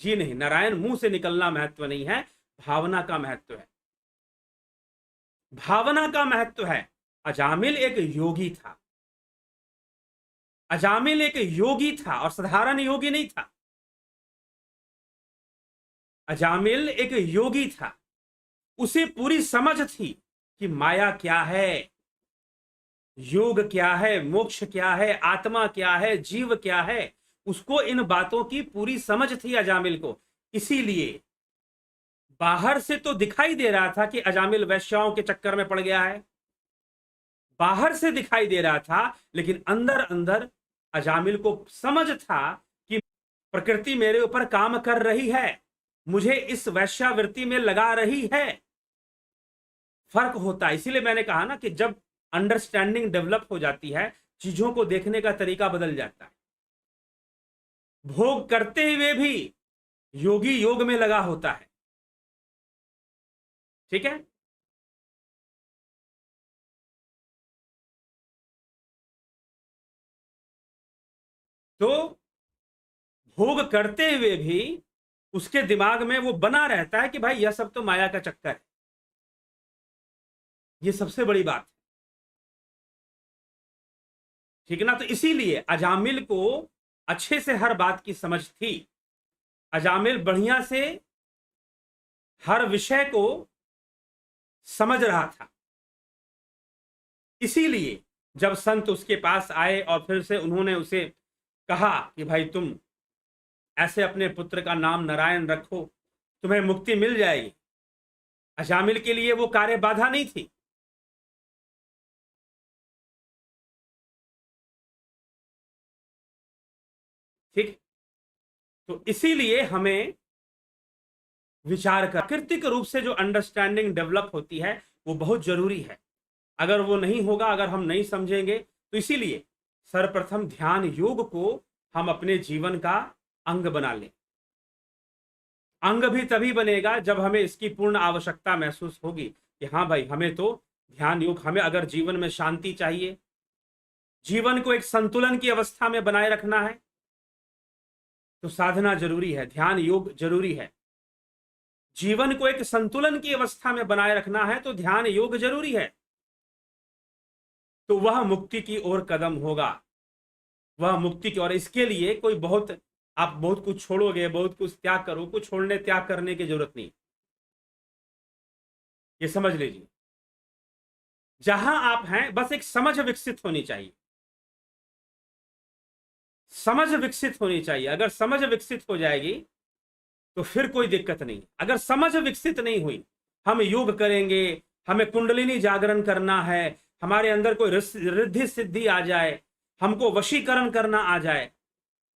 Speaker 1: जी नहीं, नारायण मुंह से निकलना महत्व नहीं है, भावना का महत्व है, भावना का महत्व है। अजामिल एक योगी था, अजामिल एक योगी था और साधारण योगी नहीं था। अजामिल एक योगी था, उसे पूरी समझ थी कि माया क्या है, योग क्या है, मोक्ष क्या है, आत्मा क्या है, जीव क्या है। उसको इन बातों की पूरी समझ थी अजामिल को। इसीलिए बाहर से तो दिखाई दे रहा था कि अजामिल वैश्याओं के चक्कर में पड़ गया है, बाहर से दिखाई दे रहा था, लेकिन अंदर अंदर अजामिल को समझ था कि प्रकृति मेरे ऊपर काम कर रही है, मुझे इस वैश्यावृत्ति में लगा रही है। फर्क होता है। इसीलिए मैंने कहा ना कि जब अंडरस्टैंडिंग डेवलप हो जाती है, चीजों को देखने का तरीका बदल जाता है। भोग करते हुए भी योगी योग में लगा होता है, ठीक है। तो भोग करते हुए भी उसके दिमाग में वो बना रहता है कि भाई यह सब तो माया का चक्कर है। ये सबसे बड़ी बात है, ठीक है ना। तो इसीलिए अजामिल को अच्छे से हर बात की समझ थी, अजामिल बढ़िया से हर विषय को समझ रहा था। इसीलिए जब संत उसके पास आए और फिर से उन्होंने उसे कहा कि भाई तुम ऐसे अपने पुत्र का नाम नारायण रखो, तुम्हें मुक्ति मिल जाएगी, अजामिल के लिए वो कार्य बाधा नहीं थी। ठीक, तो इसीलिए हमें विचार कर प्राकृतिक रूप से जो अंडरस्टैंडिंग डेवलप होती है वो बहुत जरूरी है। अगर वो नहीं होगा, अगर हम नहीं समझेंगे, तो इसीलिए सर्वप्रथम ध्यान योग को हम अपने जीवन का अंग बना लें। अंग भी तभी बनेगा जब हमें इसकी पूर्ण आवश्यकता महसूस होगी कि हाँ भाई हमें तो ध्यान योग, हमें अगर जीवन में शांति चाहिए, जीवन को एक संतुलन की अवस्था में बनाए रखना है, तो साधना जरूरी है, ध्यान योग जरूरी है। जीवन को एक संतुलन की अवस्था में बनाए रखना है तो ध्यान योग जरूरी है। तो वह मुक्ति की ओर कदम होगा, वह मुक्ति की ओर। इसके लिए कोई बहुत आप बहुत कुछ छोड़ोगे, बहुत कुछ त्याग करो, कुछ छोड़ने त्याग करने की जरूरत नहीं, ये समझ लीजिए। जहां आप हैं बस एक समझ विकसित होनी चाहिए, समझ विकसित होनी चाहिए। अगर समझ विकसित हो जाएगी तो फिर कोई दिक्कत नहीं। अगर समझ विकसित नहीं हुई, हम योग करेंगे, हमें कुंडलिनी जागरण करना है, हमारे अंदर कोई रिद्धि सिद्धि आ जाए, हमको वशीकरण करना आ जाए।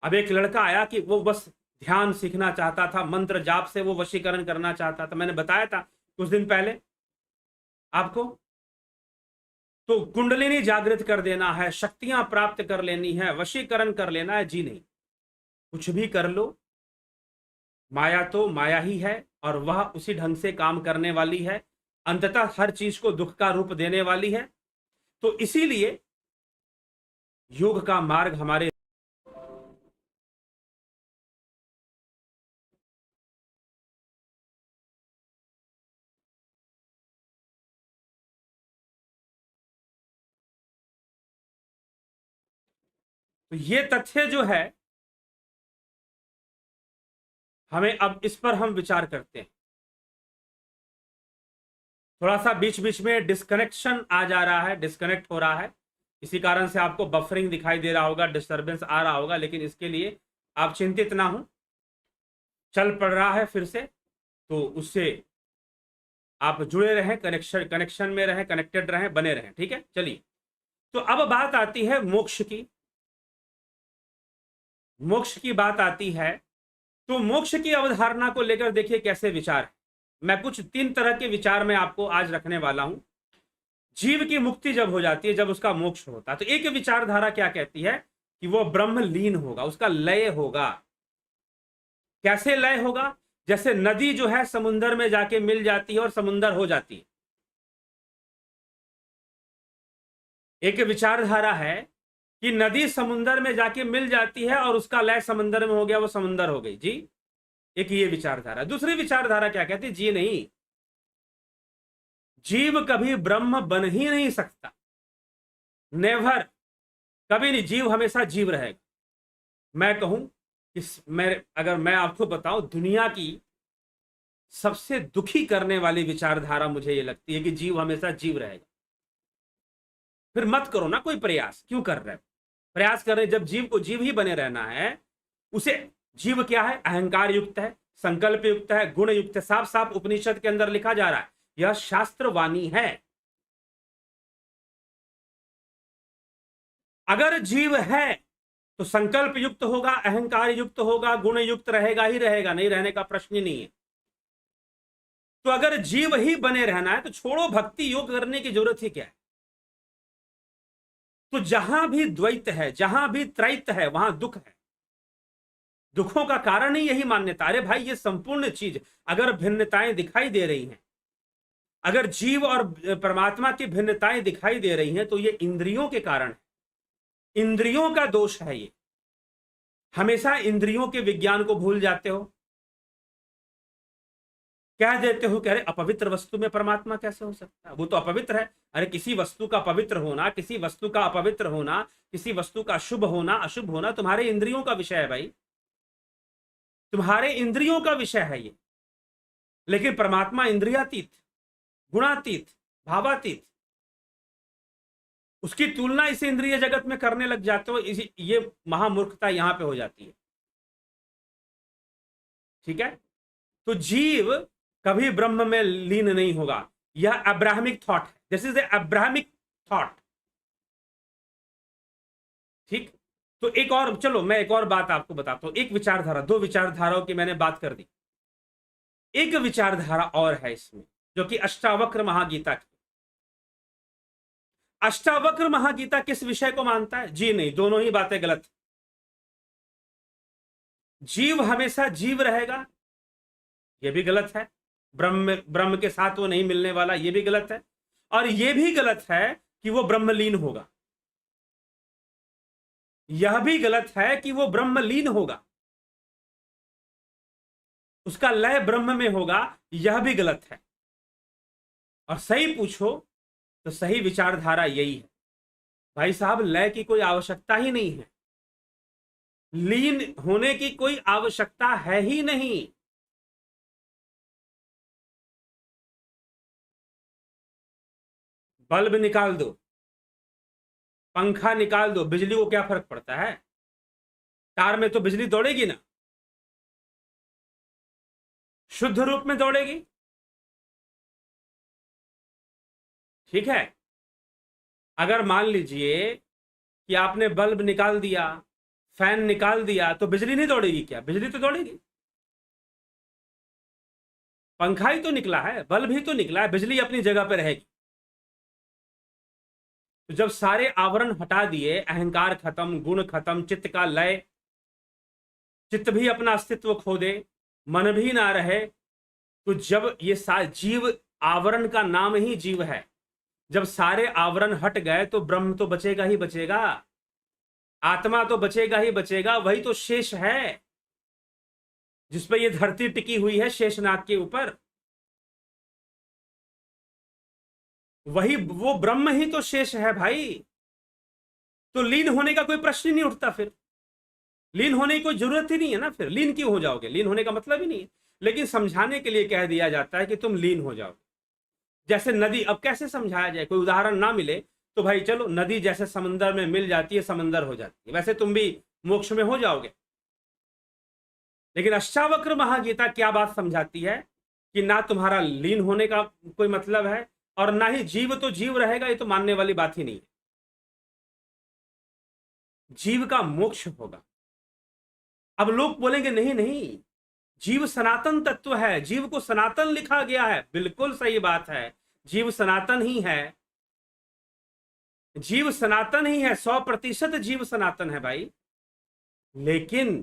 Speaker 1: अब एक लड़का आया कि वो बस ध्यान सीखना चाहता था, मंत्र जाप से वो वशीकरण करना चाहता था, मैंने बताया था कुछ दिन पहले आपको। तो कुंडलिनी जागृत कर देना है, शक्तियां प्राप्त कर लेनी है, वशीकरण कर लेना है, जी नहीं, कुछ भी कर लो, माया तो माया ही है और वह उसी ढंग से काम करने वाली है, अंततः हर चीज को दुख का रूप देने वाली है। तो इसीलिए योग का मार्ग हमारे तो ये तथ्य जो है हमें अब इस पर हम विचार करते हैं। थोड़ा सा बीच बीच में डिस्कनेक्शन आ जा रहा है, डिस्कनेक्ट हो रहा है, इसी कारण से आपको बफरिंग दिखाई दे रहा होगा, डिस्टरबेंस आ रहा होगा, लेकिन इसके लिए आप चिंतित ना हो, चल पड़ रहा है फिर से, तो उससे आप जुड़े रहें, कनेक्शन में रहें, कनेक्टेड रहें, बने रहें, ठीक है। चलिए, तो अब बात आती है मोक्ष की। मोक्ष की बात आती है तो मोक्ष की अवधारणा को लेकर देखिए कैसे विचार है। मैं कुछ 3 तरह के विचार में आपको आज रखने वाला हूं, जीव की मुक्ति जब हो जाती है, जब उसका मोक्ष होता है, तो एक विचारधारा क्या कहती है कि वो ब्रह्म लीन होगा, उसका लय होगा। कैसे लय होगा? जैसे नदी जो है समुंदर में जाके मिल जाती है और समुंदर हो जाती है। एक विचारधारा है कि नदी समुंदर में जाके मिल जाती है और उसका लय समुंदर में हो गया, वो समुंदर हो गई जी। एक ये विचारधारा। दूसरी विचारधारा क्या कहती है? जी नहीं, जीव कभी ब्रह्म बन ही नहीं सकता, नेवर, कभी नहीं। जीव हमेशा जीव रहेगा। मैं कहूं कि अगर मैं आपको बताऊं, दुनिया की सबसे दुखी करने वाली विचारधारा मुझे ये लगती है कि जीव हमेशा जीव रहेगा। फिर मत करो ना कोई प्रयास, क्यों कर रहे हो? प्रयास कर रहे, जब जीव को जीव ही बने रहना है। उसे जीव क्या है? अहंकार युक्त है, संकल्प युक्त है, गुण युक्त है। साफ साफ उपनिषद के अंदर लिखा जा रहा है, यह शास्त्रवाणी है। अगर जीव है तो संकल्प युक्त होगा, अहंकार युक्त होगा, गुण युक्त रहेगा ही रहेगा, नहीं रहने का प्रश्न ही नहीं है। तो अगर जीव ही बने रहना है तो छोड़ो, भक्ति योग करने की जरूरत ही क्या है? तो जहां भी द्वैत है, जहां भी त्रैत है, वहां दुख है। दुखों का कारण ही यही मान्यता। अरे भाई, ये संपूर्ण चीज अगर भिन्नताएं दिखाई दे रही हैं, अगर जीव और परमात्मा की भिन्नताएं दिखाई दे रही हैं, तो ये इंद्रियों के कारण है, इंद्रियों का दोष है ये। हमेशा इंद्रियों के विज्ञान को भूल जाते हो, कह देते हो कि अरे अपवित्र वस्तु में परमात्मा कैसे हो सकता है, वो तो अपवित्र है। अरे किसी वस्तु का पवित्र होना, किसी वस्तु का अपवित्र होना, किसी वस्तु का शुभ होना अशुभ होना तुम्हारे इंद्रियों का विषय है भाई, तुम्हारे इंद्रियों का विषय है ये। लेकिन परमात्मा इंद्रियातीत, गुणातीत, भावातीत, उसकी तुलना इस इंद्रिय जगत में करने लग जाते हो। ये महामूर्खता यहां पे हो जाती है। ठीक है? तो जीव कभी ब्रह्म में लीन नहीं होगा। यह अब्राहमिक थॉट है, दिस इज अब्राहमिक थॉट। ठीक? तो एक और, चलो मैं एक और बात आपको बताता हूं। एक विचारधारा, दो विचारधाराओं की मैंने बात कर दी, एक विचारधारा और है इसमें, जो कि अष्टावक्र महागीता की। अष्टावक्र महागीता किस विषय को मानता है? जी नहीं, दोनों ही बातें गलत। जीव हमेशा जीव रहेगा, यह भी गलत है। ब्रह्म के साथ वो नहीं मिलने वाला, यह भी गलत है। और यह भी गलत है कि वो ब्रह्मलीन होगा, यह भी गलत है कि वो ब्रह्मलीन होगा, उसका लय ब्रह्म में होगा, यह भी गलत है। और सही पूछो तो सही विचारधारा यही है, भाई साहब लय की कोई आवश्यकता ही नहीं है, लीन होने की कोई आवश्यकता है ही नहीं। बल्ब निकाल दो, पंखा निकाल दो, बिजली को क्या फर्क पड़ता है? तार में तो बिजली दौड़ेगी ना, शुद्ध रूप में दौड़ेगी। ठीक है? अगर मान लीजिए कि आपने बल्ब निकाल दिया, फैन निकाल दिया, तो बिजली नहीं दौड़ेगी क्या? बिजली तो दौड़ेगी। पंखा ही तो निकला है, बल्ब ही तो निकला है, बिजली अपनी जगह पर रहेगी। तो जब सारे आवरण हटा दिए, अहंकार खत्म, गुण खत्म, चित्त का लय, चित्त भी अपना अस्तित्व खो दे, मन भी ना रहे, तो जब ये जीव, आवरण का नाम ही जीव है, जब सारे आवरण हट गए तो ब्रह्म तो बचेगा ही बचेगा, आत्मा तो बचेगा ही बचेगा। वही तो शेष है जिसपे ये धरती टिकी हुई है, शेषनाग के ऊपर। वही वो ब्रह्म ही तो शेष है भाई। तो लीन होने का कोई प्रश्न ही नहीं उठता। फिर लीन होने की कोई जरूरत ही नहीं है ना। फिर लीन क्यों हो जाओगे? लीन होने का मतलब ही नहीं है। लेकिन समझाने के लिए कह दिया जाता है कि तुम लीन हो जाओगे। जैसे नदी, अब कैसे समझाया जाए? कोई उदाहरण ना मिले तो भाई चलो, नदी जैसे समंदर में मिल जाती है, समंदर हो जाती है, वैसे तुम भी मोक्ष में हो जाओगे। लेकिन अष्टावक्र महागीता क्या बात समझाती है कि ना तुम्हारा लीन होने का कोई मतलब है, और ना ही जीव तो जीव रहेगा, ये तो मानने वाली बात ही नहीं है। जीव का मोक्ष होगा। अब लोग बोलेंगे नहीं नहीं, जीव सनातन तत्व है, जीव को सनातन लिखा गया है। बिल्कुल सही बात है, जीव सनातन ही है, जीव सनातन ही है, 100% जीव सनातन है भाई। लेकिन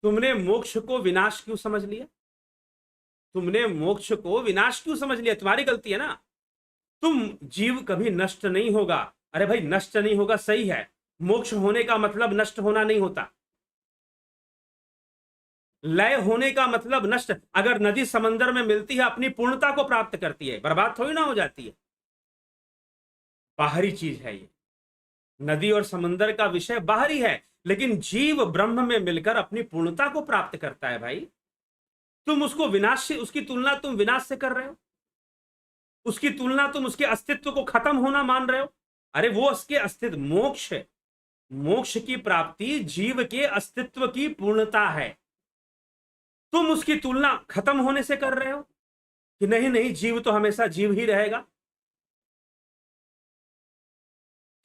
Speaker 1: तुमने मोक्ष को विनाश क्यों समझ लिया? तुमने मोक्ष को विनाश क्यों समझ लिया? तुम्हारी गलती है ना। तुम जीव कभी नष्ट नहीं होगा। अरे भाई नष्ट नहीं होगा सही है, मोक्ष होने का मतलब नष्ट होना नहीं होता। लय होने का मतलब नष्ट, अगर नदी समंदर में मिलती है अपनी पूर्णता को प्राप्त करती है, बर्बाद थोड़ी ना हो जाती है। बाहरी चीज है ये, नदी और समंदर का विषय बाहरी है, लेकिन जीव ब्रह्म में मिलकर अपनी पूर्णता को प्राप्त करता है भाई। तुम उसको विनाश से, उसकी तुलना तुम विनाश से कर रहे हो, उसकी तुलना तुम उसके अस्तित्व को खत्म होना मान रहे हो। अरे वो उसके अस्तित्व, मोक्ष है, मोक्ष की प्राप्ति जीव के अस्तित्व की पूर्णता है। तुम उसकी तुलना खत्म होने से कर रहे हो कि नहीं नहीं जीव तो हमेशा जीव ही रहेगा।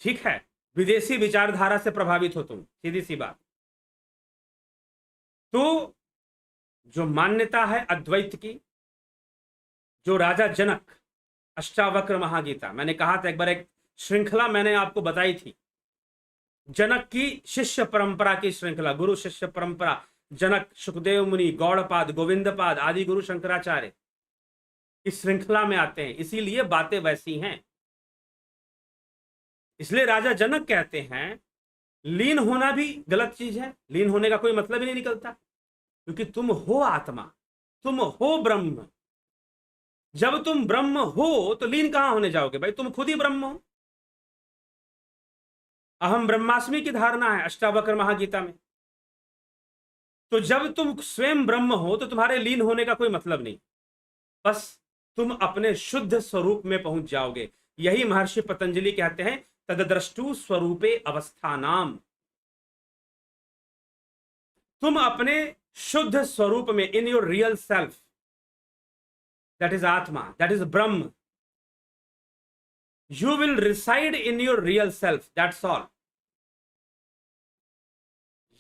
Speaker 1: ठीक है, विदेशी विचारधारा से प्रभावित हो तुम, सीधी सी बात। तो जो मान्यता है अद्वैत की, जो राजा जनक, अष्टावक्र महागीता, मैंने कहा था एक बार, एक श्रृंखला मैंने आपको बताई थी, जनक की शिष्य परंपरा की श्रृंखला, गुरु शिष्य परंपरा, जनक, सुखदेव मुनि, गौड़पाद, गोविंदपाद आदि गुरु शंकराचार्य इस श्रृंखला में आते हैं, इसीलिए बातें वैसी हैं। इसलिए राजा जनक कहते हैं लीन होना भी गलत चीज है, लीन होने का कोई मतलब ही नहीं निकलता, क्योंकि तुम हो आत्मा, तुम हो ब्रह्म। जब तुम ब्रह्म हो तो लीन कहां होने जाओगे भाई? तुम खुद ही ब्रह्म हो। अहम ब्रह्मास्मि की धारणा है अष्टावक्र महागीता में। तो जब तुम स्वयं ब्रह्म हो तो तुम्हारे लीन होने का कोई मतलब नहीं, बस तुम अपने शुद्ध स्वरूप में पहुंच जाओगे। यही महर्षि पतंजलि कहते हैं तदद्रष्टु स्वरूपे अवस्थानाम। तुम अपने शुद्ध स्वरूप में, in your real self, that is atma, that is Brahman, you will reside in your real self, that's all.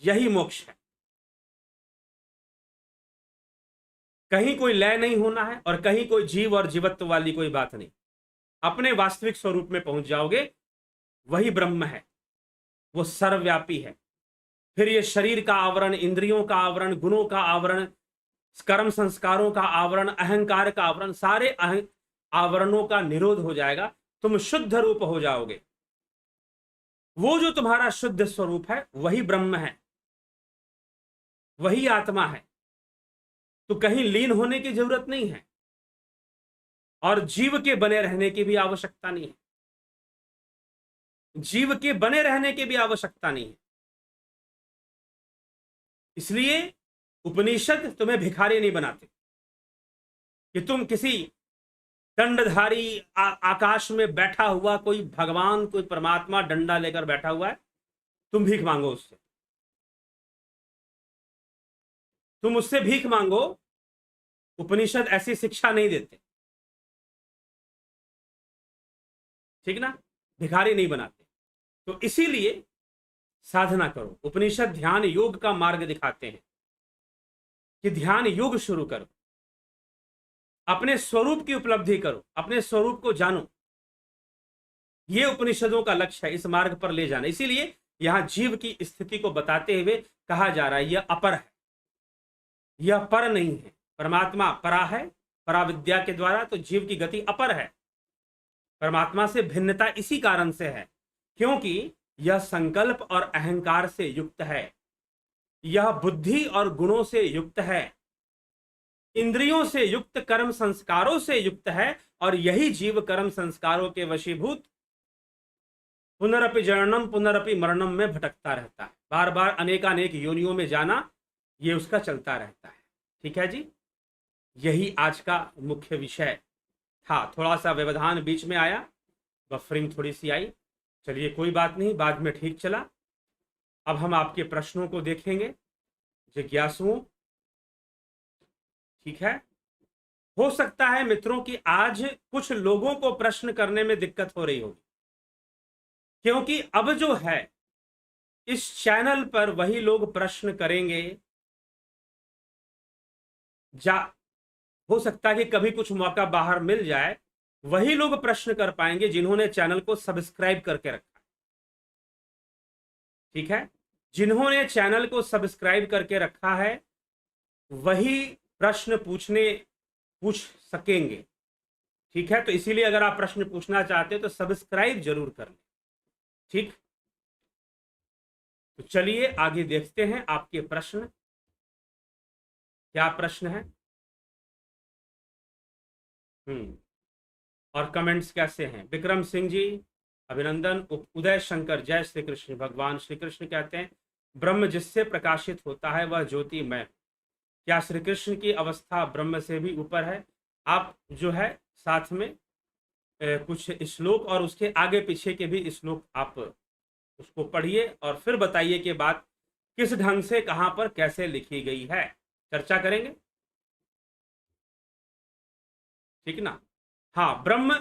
Speaker 1: यही मोक्ष है। कहीं कोई लय नहीं होना है और कहीं कोई जीव और जीवत्व वाली कोई बात नहीं। अपने वास्तविक स्वरूप में पहुंच जाओगे, वही ब्रह्म है, वो सर्वव्यापी है। फिर ये शरीर का आवरण, इंद्रियों का आवरण, गुणों का आवरण, कर्म संस्कारों का आवरण, अहंकार का आवरण, सारे आवरणों का निरोध हो जाएगा, तुम शुद्ध रूप हो जाओगे। वो जो तुम्हारा शुद्ध स्वरूप है वही ब्रह्म है, वही आत्मा है। तो कहीं लीन होने की जरूरत नहीं है और जीव के बने रहने की भी आवश्यकता नहीं है, जीव के बने रहने की भी आवश्यकता नहीं है। इसलिए उपनिषद तुम्हें भिखारी नहीं बनाते कि तुम किसी दंडधारी आकाश में बैठा हुआ कोई भगवान, कोई परमात्मा डंडा लेकर बैठा हुआ है, तुम भीख मांगो उससे, तुम उससे भीख मांगो। उपनिषद ऐसी शिक्षा नहीं देते, ठीक ना, भिखारी नहीं बनाते। तो इसीलिए साधना करो। उपनिषद ध्यान योग का मार्ग दिखाते हैं कि ध्यान योग शुरू करो, अपने स्वरूप की उपलब्धि करो, अपने स्वरूप को जानो। यह उपनिषदों का लक्ष्य है, इस मार्ग पर ले जाना। इसीलिए यहां जीव की स्थिति को बताते हुए कहा जा रहा है यह अपर है, यह पर नहीं है। परमात्मा परा है, पराविद्या के द्वारा, तो जीव की गति अपर है। परमात्मा से भिन्नता इसी कारण से है क्योंकि यह संकल्प और अहंकार से युक्त है, यह बुद्धि और गुणों से युक्त है, इंद्रियों से युक्त, कर्म संस्कारों से युक्त है। और यही जीव कर्म संस्कारों के वशीभूत पुनरपि जननम पुनरपि मरणम में भटकता रहता है। बार बार अनेकानेक योनियों में जाना, यह उसका चलता रहता है। ठीक है जी, यही आज का मुख्य विषय था। थोड़ा सा व्यवधान बीच में आया, बफरिंग थोड़ी सी आई, चलिए कोई बात नहीं, बाद में ठीक चला। अब हम आपके प्रश्नों को देखेंगे जिज्ञासुओं। ठीक है, हो सकता है मित्रों कि आज कुछ लोगों को प्रश्न करने में दिक्कत हो रही होगी, क्योंकि अब जो है इस चैनल पर वही लोग प्रश्न करेंगे। हो सकता है कि कभी कुछ मौका बाहर मिल जाए वही लोग प्रश्न कर पाएंगे जिन्होंने चैनल को सब्सक्राइब करके रखा है। ठीक है, जिन्होंने चैनल को सब्सक्राइब करके रखा है वही प्रश्न पूछ सकेंगे। ठीक है, तो इसीलिए अगर आप प्रश्न पूछना चाहते हो तो सब्सक्राइब जरूर कर लें। ठीक, तो चलिए आगे देखते हैं आपके प्रश्न, क्या प्रश्न है। और कमेंट्स कैसे हैं। विक्रम सिंह जी अभिनंदन। उदय शंकर जय श्री कृष्ण। भगवान श्री कृष्ण कहते हैं ब्रह्म जिससे प्रकाशित होता है वह ज्योति मैं। क्या श्री कृष्ण की अवस्था ब्रह्म से भी ऊपर है। आप जो है साथ में कुछ श्लोक और उसके आगे पीछे के भी श्लोक आप उसको पढ़िए और फिर बताइए कि बात किस ढंग से कहां पर कैसे लिखी गई है, चर्चा करेंगे। ठीक ना। हाँ, ब्रह्म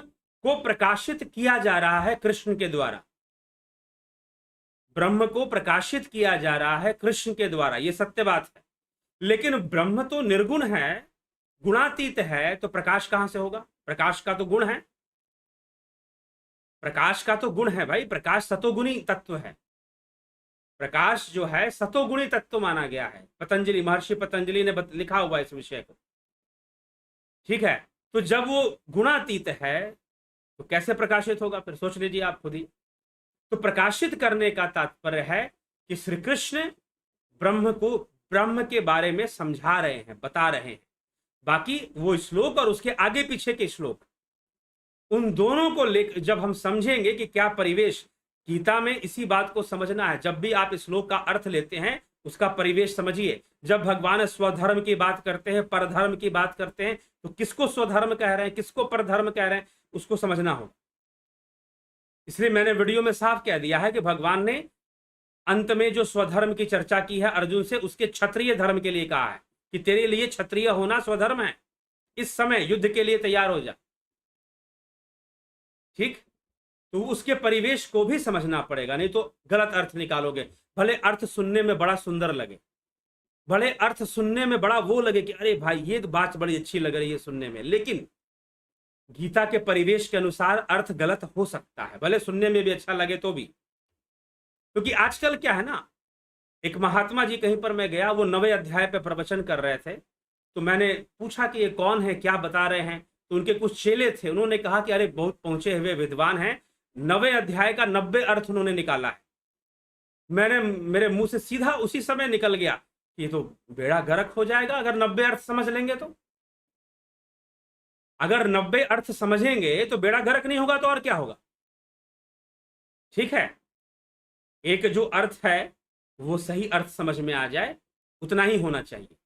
Speaker 1: को प्रकाशित किया जा रहा है कृष्ण के द्वारा। ब्रह्म को प्रकाशित किया जा रहा है कृष्ण के द्वारा, यह सत्य बात है। लेकिन ब्रह्म तो निर्गुण है, गुणातीत है, तो प्रकाश कहां से होगा। प्रकाश का तो गुण है, प्रकाश का तो गुण है भाई। प्रकाश सतोगुणी तत्व है। प्रकाश जो है सतोगुणी तत्व माना गया है। पतंजलि, महर्षि पतंजलि ने लिखा हुआ इस विषय को। ठीक है, तो जब वो गुणातीत है तो कैसे प्रकाशित होगा, फिर सोच लीजिए आप खुद ही। तो प्रकाशित करने का तात्पर्य है कि श्री कृष्ण ब्रह्म को, ब्रह्म के बारे में समझा रहे हैं, बता रहे हैं। बाकी वो श्लोक और उसके आगे पीछे के श्लोक, उन दोनों को लेकर जब हम समझेंगे कि क्या परिवेश, गीता में इसी बात को समझना है। जब भी आप श्लोक का अर्थ लेते हैं उसका परिवेश समझिए। जब भगवान स्वधर्म की बात करते हैं, परधर्म की बात करते हैं, तो किसको स्वधर्म कह रहे हैं, किसको परधर्म कह रहे हैं, उसको समझना हो। इसलिए मैंने वीडियो में साफ कह दिया है कि भगवान ने अंत में जो स्वधर्म की चर्चा की है अर्जुन से, उसके क्षत्रिय धर्म के लिए कहा है कि तेरे लिए क्षत्रिय होना स्वधर्म है, इस समय युद्ध के लिए तैयार हो जा। ठीक, तो उसके परिवेश को भी समझना पड़ेगा, नहीं तो गलत अर्थ निकालोगे। भले अर्थ सुनने में बड़ा सुंदर लगे, भले अर्थ सुनने में बड़ा वो लगे कि अरे भाई ये तो बात बड़ी अच्छी लग रही है सुनने में, लेकिन गीता के परिवेश के अनुसार अर्थ गलत हो सकता है, भले सुनने में भी अच्छा लगे तो भी। क्योंकि आजकल क्या है ना, एक महात्मा जी कहीं पर मैं गया, वो 9वें अध्याय पे प्रवचन कर रहे थे, तो मैंने पूछा कि ये कौन है, क्या बता रहे हैं। तो उनके कुछ चेले थे, उन्होंने कहा कि अरे बहुत पहुंचे हुए विद्वान हैं, 9वें अध्याय का 90 अर्थ उन्होंने निकाला है। मेरे मुंह से सीधा उसी समय निकल गया कि ये तो बेड़ा गर्क हो जाएगा अगर 90 अर्थ समझ लेंगे तो। अगर 90 अर्थ समझेंगे तो बेड़ा गर्क नहीं होगा तो और क्या होगा। ठीक है, एक जो अर्थ है वो सही अर्थ समझ में आ जाए, उतना ही होना चाहिए।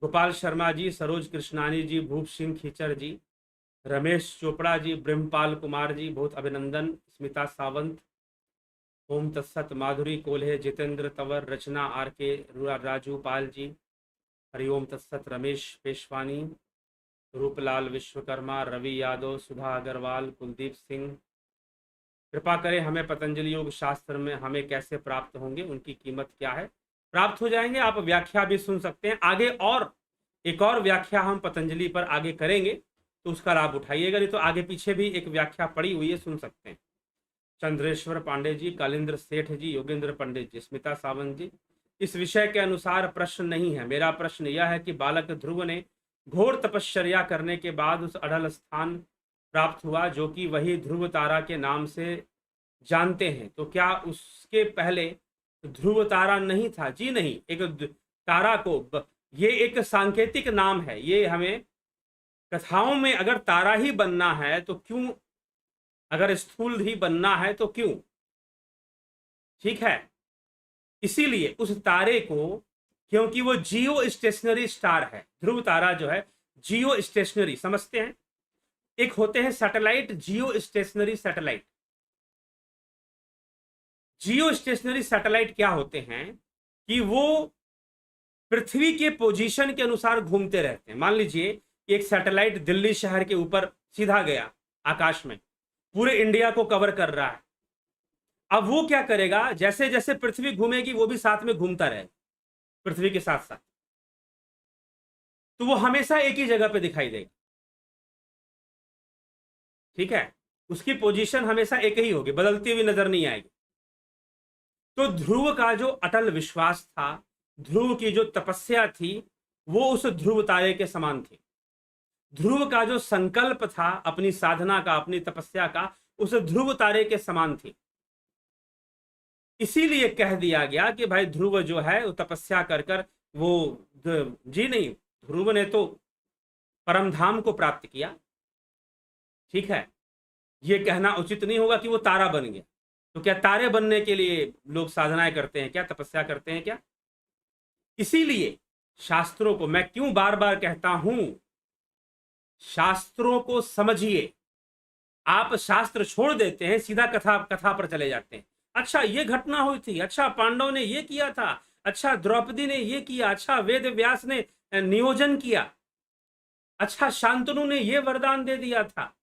Speaker 1: गोपाल शर्मा जी, सरोज कृष्णानी जी, भूप सिंह खीचर जी, रमेश चोपड़ा जी, ब्रह्मपाल कुमार जी, बहुत अभिनंदन। स्मिता सावंत, ओम तत्सत। माधुरी कोल्हे, जितेंद्र तंवर, रचना आर के, राजू पाल जी, हरिओम तत्सत। रमेश पेशवानी, रूपलाल विश्वकर्मा, रवि यादव, सुधा अग्रवाल, कुलदीप सिंह। कृपा करें हमें पतंजलि योग शास्त्र में हमें कैसे प्राप्त होंगे, उनकी कीमत क्या है। प्राप्त हो जाएंगे, आप व्याख्या भी सुन सकते हैं आगे, और एक और व्याख्या हम पतंजलि पर आगे करेंगे तो उसका लाभ उठाइएगा, नहीं तो आगे पीछे भी एक व्याख्या पड़ी हुई है, सुन सकते हैं। चंद्रेश्वर पांडे जी, कालिंद्र सेठ जी, योगेंद्र पंडित जी, स्मिता सावंत जी। इस विषय के अनुसार प्रश्न नहीं है, मेरा प्रश्न यह है कि बालक ध्रुव ने घोर तपश्चर्या करने के बाद उस अढ़ल स्थान प्राप्त हुआ जो कि वही ध्रुव तारा के नाम से जानते हैं, तो क्या उसके पहले ध्रुव तारा नहीं था। जी नहीं, एक तारा को, ये एक सांकेतिक नाम है, ये हमें कथाओं में अगर तारा ही बनना है तो क्यों, अगर स्थूल ही बनना है तो क्यों। ठीक है, इसीलिए उस तारे को, क्योंकि वो जियो स्टेशनरी स्टार है, ध्रुव तारा जो है जियो स्टेशनरी समझते हैं। एक होते हैं सैटेलाइट, जियो स्टेशनरी सैटेलाइट। जियो स्टेशनरी सैटेलाइट क्या होते हैं कि वो पृथ्वी के पोजीशन के अनुसार घूमते रहते हैं। मान लीजिए एक सैटेलाइट दिल्ली शहर के ऊपर सीधा गया आकाश में, पूरे इंडिया को कवर कर रहा है। अब वो क्या करेगा, जैसे जैसे पृथ्वी घूमेगी वो भी साथ में घूमता रहेगा पृथ्वी के साथ साथ, तो वो हमेशा एक ही जगह पे दिखाई देगा। ठीक है, उसकी पोजीशन हमेशा एक ही होगी, बदलती हुई नजर नहीं आएगी। तो ध्रुव का जो अटल विश्वास था, ध्रुव की जो तपस्या थी, वो उस ध्रुव तारे के समान थी। ध्रुव का जो संकल्प था अपनी साधना का, अपनी तपस्या का, उस ध्रुव तारे के समान थी। इसीलिए कह दिया गया कि भाई ध्रुव जो है वो तपस्या कर कर वो जी नहीं, ध्रुव ने तो परम धाम को प्राप्त किया। ठीक है, ये कहना उचित नहीं होगा कि वो तारा बन गया। तो क्या तारे बनने के लिए लोग साधनाएं करते हैं क्या, तपस्या करते हैं क्या? इसीलिए शास्त्रों को मैं क्यों बार बार कहता हूं, शास्त्रों को समझिए। आप शास्त्र छोड़ देते हैं, सीधा कथा कथा पर चले जाते हैं। अच्छा ये घटना हुई थी, अच्छा पांडव ने ये किया था, अच्छा द्रौपदी ने ये किया, अच्छा वेद व्यास ने नियोजन किया, अच्छा शांतनु ने ये वरदान दे दिया था।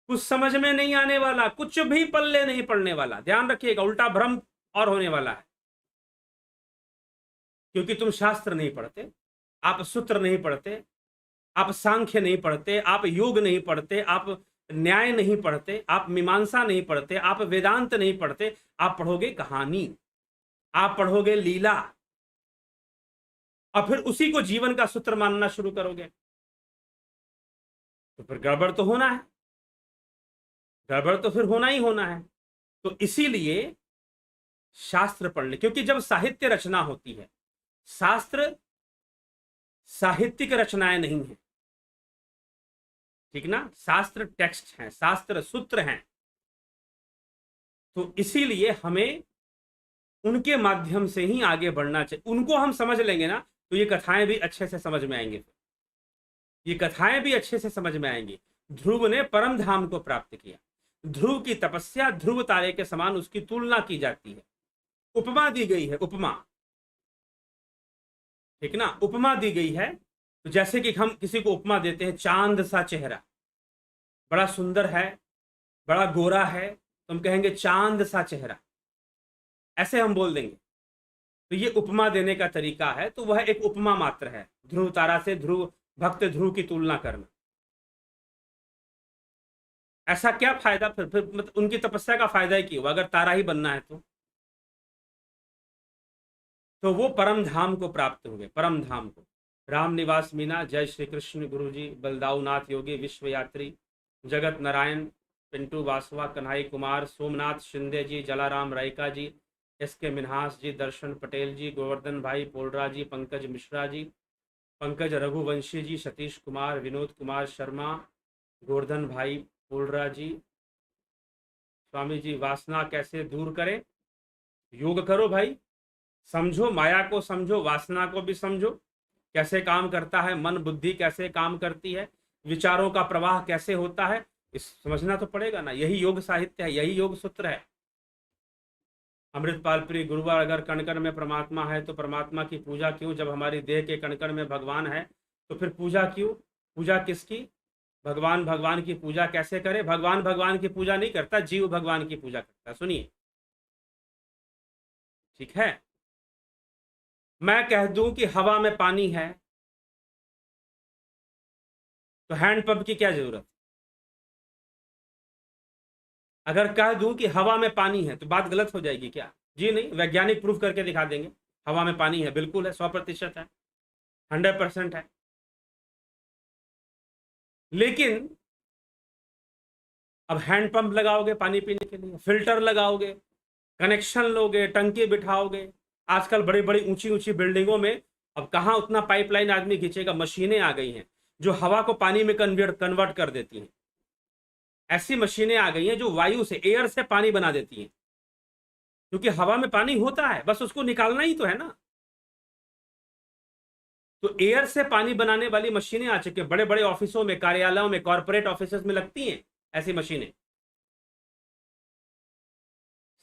Speaker 1: कुछ समझ में नहीं आने वाला, कुछ भी पल्ले नहीं पड़ने वाला। ध्यान रखिएगा, उल्टा भ्रम और होने वाला है, क्योंकि तुम शास्त्र नहीं पढ़ते, आप सूत्र नहीं पढ़ते, आप सांख्य नहीं पढ़ते, आप योग नहीं पढ़ते, आप न्याय नहीं पढ़ते, आप मीमांसा नहीं पढ़ते, आप वेदांत नहीं पढ़ते। आप पढ़ोगे कहानी, आप पढ़ोगे लीला, और फिर उसी को जीवन का सूत्र मानना शुरू करोगे, तो फिर गड़बड़ तो होना है, गड़बड़ तो फिर होना ही होना है। तो इसीलिए शास्त्र पढ़ ले, क्योंकि जब साहित्य रचना होती है, शास्त्र साहित्यिक रचनाएं नहीं है, ठीक ना, शास्त्र टेक्स्ट हैं, शास्त्र सूत्र हैं। तो इसीलिए हमें उनके माध्यम से ही आगे बढ़ना चाहिए। उनको हम समझ लेंगे ना, तो ये कथाएं भी अच्छे से समझ में आएंगे, ये कथाएं भी अच्छे से समझ में आएंगी। ध्रुव ने परम धाम को प्राप्त किया, ध्रुव की तपस्या ध्रुव तारे के समान उसकी तुलना की जाती है, उपमा दी गई है, उपमा, ठीक ना, उपमा दी गई है। तो जैसे कि हम किसी को उपमा देते हैं, चांद सा चेहरा, बड़ा सुंदर है, बड़ा गोरा है, तो हम कहेंगे चांद सा चेहरा, ऐसे हम बोल देंगे। तो ये उपमा देने का तरीका है, तो वह एक उपमा मात्र है, ध्रुव तारा से ध्रुव भक्त ध्रुव की तुलना करना। ऐसा क्या फायदा फिर मतलब उनकी तपस्या का फायदा ही क्यों, अगर तारा ही बनना है तो वो परम धाम को प्राप्त हुए, परम धाम को। राम निवास मीना, जय श्री कृष्ण गुरु जी, बलदाऊ नाथ योगी, विश्व यात्री, जगत नारायण, पिंटू वासवा, कन्हई कुमार, सोमनाथ शिंदे जी, जलाराम रायका जी, एस के मिन्हास जी, दर्शन पटेल जी, गोवर्धन भाई पोलरा जी, पंकज मिश्रा जी, पंकज रघुवंशी जी, सतीश कुमार, विनोद कुमार शर्मा, गोवर्धन भाई पोलरा जी। स्वामी जी, वासना कैसे दूर करें? योग करो भाई, समझो, माया को समझो, वासना को भी समझो, कैसे काम करता है मन, बुद्धि कैसे काम करती है, विचारों का प्रवाह कैसे होता है, इस समझना तो पड़ेगा ना। यही योग साहित्य है, यही योग सूत्र है। अमृतपाल प्रिय गुरुवार, अगर कण कण में परमात्मा है तो परमात्मा की पूजा क्यों? जब हमारी देह के कण कण में भगवान है तो फिर पूजा क्यों? पूजा किसकी? भगवान भगवान की पूजा कैसे करे? भगवान भगवान की पूजा नहीं करता, जीव भगवान की पूजा करता। सुनिए, ठीक है, मैं कह दूं कि हवा में पानी है तो हैंडपंप की क्या जरूरत? अगर कह दूं कि हवा में पानी है तो बात गलत हो जाएगी क्या? जी नहीं, वैज्ञानिक प्रूफ करके दिखा देंगे हवा में पानी है, बिल्कुल है, 100% है, 100% है। लेकिन अब हैंडपंप लगाओगे पानी पीने के लिए, फिल्टर लगाओगे, कनेक्शन लोगे, टंकी बिठाओगे, आजकल बड़ी बड़ी ऊंची ऊंची बिल्डिंगों में अब कहाँ उतना पाइपलाइन आदमी खींचेगा, मशीनें आ गई हैं जो हवा को पानी में कन्वर्ट कर देती हैं। ऐसी मशीनें आ गई हैं जो वायु से, एयर से पानी बना देती हैं, क्योंकि हवा में पानी होता है, बस उसको निकालना ही तो है ना। तो एयर से पानी बनाने वाली मशीनें आ चुकी है, बड़े बड़े ऑफिसों में, कार्यालयों में, कॉर्पोरेट ऑफिस में लगती हैं ऐसी मशीनें।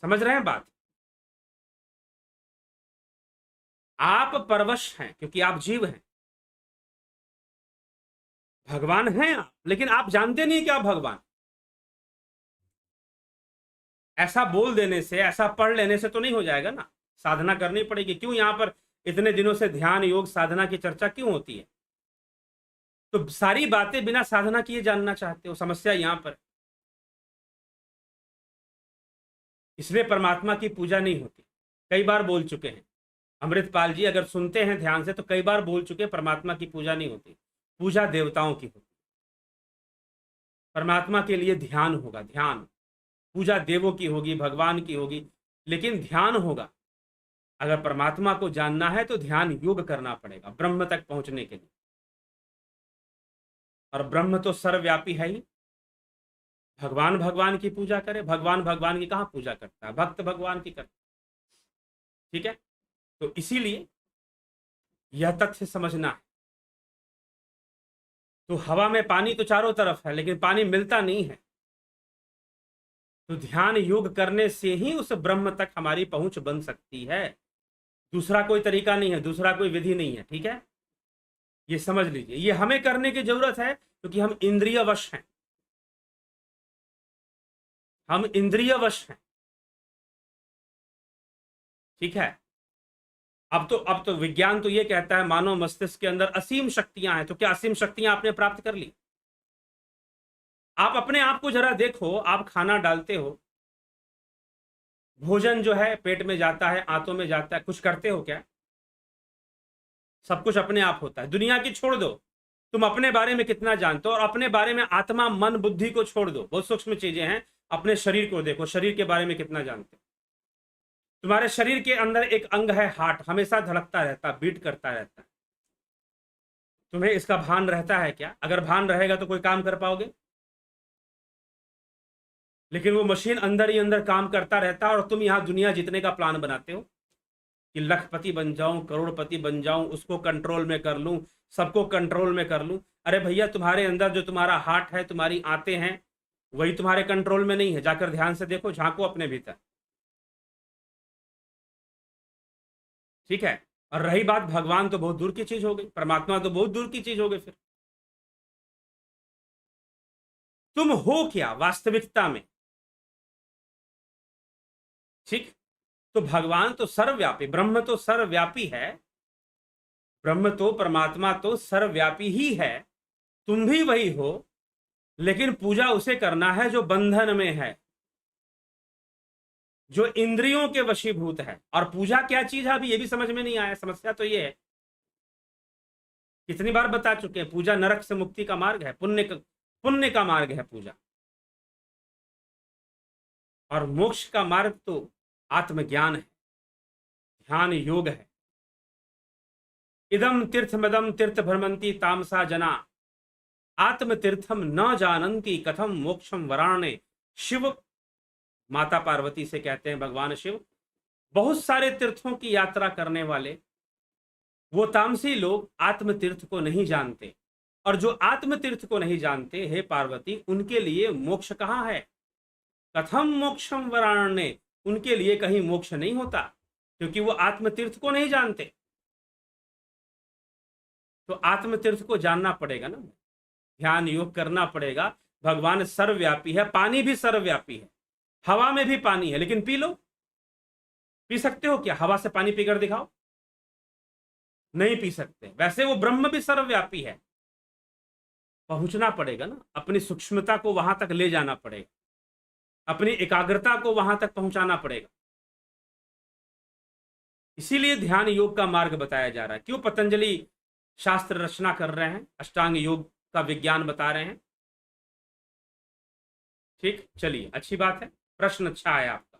Speaker 1: समझ रहे हैं बात? आप परवश हैं क्योंकि आप जीव हैं, भगवान हैं आप, लेकिन आप जानते नहीं कि आप भगवान। ऐसा बोल देने से, ऐसा पढ़ लेने से तो नहीं हो जाएगा ना, साधना करनी पड़ेगी। क्यों यहां पर इतने दिनों से ध्यान योग साधना की चर्चा क्यों होती है? तो सारी बातें बिना साधना किए जानना चाहते हो, समस्या यहां पर। इसलिए परमात्मा की पूजा नहीं होती। कई बार बोल चुके हैं अमृतपाल जी, अगर सुनते हैं ध्यान से तो कई बार बोल चुके हैं, परमात्मा की पूजा नहीं होती, पूजा देवताओं की होती। परमात्मा के लिए ध्यान होगा, ध्यान। पूजा देवों की होगी, भगवान की होगी, लेकिन ध्यान होगा। अगर परमात्मा को जानना है तो ध्यान योग करना पड़ेगा ब्रह्म तक पहुंचने के लिए। और ब्रह्म तो सर्वव्यापी है ही। भगवान भगवान की पूजा करे, भगवान भगवान की कहां पूजा करता है, भक्त भगवान की करता है। ठीक है, तो इसीलिए यह तथ्य समझना है। तो हवा में पानी तो चारों तरफ है, लेकिन पानी मिलता नहीं है। तो ध्यान योग करने से ही उस ब्रह्म तक हमारी पहुंच बन सकती है। दूसरा कोई तरीका नहीं है, दूसरा कोई विधि नहीं है। ठीक है, ये समझ लीजिए। ये हमें करने की जरूरत है क्योंकि हम इंद्रिय वश हैं, हम इंद्रिय वश हैं। ठीक है, अब तो विज्ञान तो ये कहता है मानव मस्तिष्क के अंदर असीम शक्तियां हैं। तो क्या असीम शक्तियां आपने प्राप्त कर ली? आप अपने आप को जरा देखो, आप खाना डालते हो, भोजन जो है पेट में जाता है, आंतों में जाता है, कुछ करते हो क्या? सब कुछ अपने आप होता है। दुनिया की छोड़ दो, तुम अपने बारे में कितना जानते हो, और अपने बारे में आत्मा मन बुद्धि को छोड़ दो, बहुत सूक्ष्म चीजें हैं। अपने शरीर को देखो, शरीर के बारे में कितना जानते हो। तुम्हारे शरीर के अंदर एक अंग है हार्ट, हमेशा धड़कता रहता, बीट करता रहता है। तुम्हें इसका भान रहता है क्या? अगर भान रहेगा तो कोई काम कर पाओगे? लेकिन वो मशीन अंदर ही अंदर काम करता रहता है, और तुम यहां दुनिया जीतने का प्लान बनाते हो कि लखपति बन जाऊं, करोड़पति बन जाऊं, उसको कंट्रोल में कर लूं, सबको कंट्रोल में कर लूं। अरे भैया, तुम्हारे अंदर जो तुम्हारा हार्ट है, तुम्हारी आंतें हैं, वही तुम्हारे कंट्रोल में नहीं है। जाकर ध्यान से देखो, झांको अपने भीतर। ठीक है, और रही बात भगवान, तो बहुत दूर की चीज हो गई, परमात्मा तो बहुत दूर की चीज हो गई। फिर तुम हो क्या वास्तविकता में? ठीक, तो भगवान तो सर्वव्यापी, ब्रह्म तो सर्वव्यापी है, ब्रह्म तो परमात्मा तो सर्वव्यापी ही है। तुम भी वही हो, लेकिन पूजा उसे करना है जो बंधन में है, जो इंद्रियों के वशीभूत है। और पूजा क्या चीज है अभी ये भी समझ में नहीं आया। समस्या तो ये है, कितनी बार बता चुके हैं, पूजा नरक से मुक्ति का मार्ग है, पुण्य का मार्ग है पूजा। और मोक्ष का मार्ग तो आत्मज्ञान है, ध्यान योग है। इदम तीर्थमदम तीर्थ भ्रमंती तामसा जना, आत्म तीर्थम न जानंती कथम मोक्षम वराणे। शिव, माता पार्वती से कहते हैं भगवान शिव, बहुत सारे तीर्थों की यात्रा करने वाले वो तामसी लोग आत्म तीर्थ को नहीं जानते। और जो आत्म तीर्थ को नहीं जानते, हे पार्वती, उनके लिए मोक्ष कहां है? कथम मोक्षम वराणे, उनके लिए कहीं मोक्ष नहीं होता, क्योंकि वो आत्म तीर्थ को नहीं जानते। तो आत्म तीर्थ को जानना पड़ेगा ना, ध्यान योग करना पड़ेगा। भगवान सर्वव्यापी है, पानी भी सर्वव्यापी है, हवा में भी पानी है, लेकिन पी लो। पी सकते हो क्या? हवा से पानी पीकर दिखाओ, नहीं पी सकते। वैसे वो ब्रह्म भी सर्वव्यापी है, पहुंचना पड़ेगा ना, अपनी सूक्ष्मता को वहां तक ले जाना पड़ेगा, अपनी एकाग्रता को वहां तक पहुंचाना पड़ेगा। इसीलिए ध्यान योग का मार्ग बताया जा रहा है। क्यों पतंजलि शास्त्र रचना कर रहे हैं, अष्टांग योग का विज्ञान बता रहे हैं। ठीक, चलिए, अच्छी बात है, प्रश्न अच्छा है आपका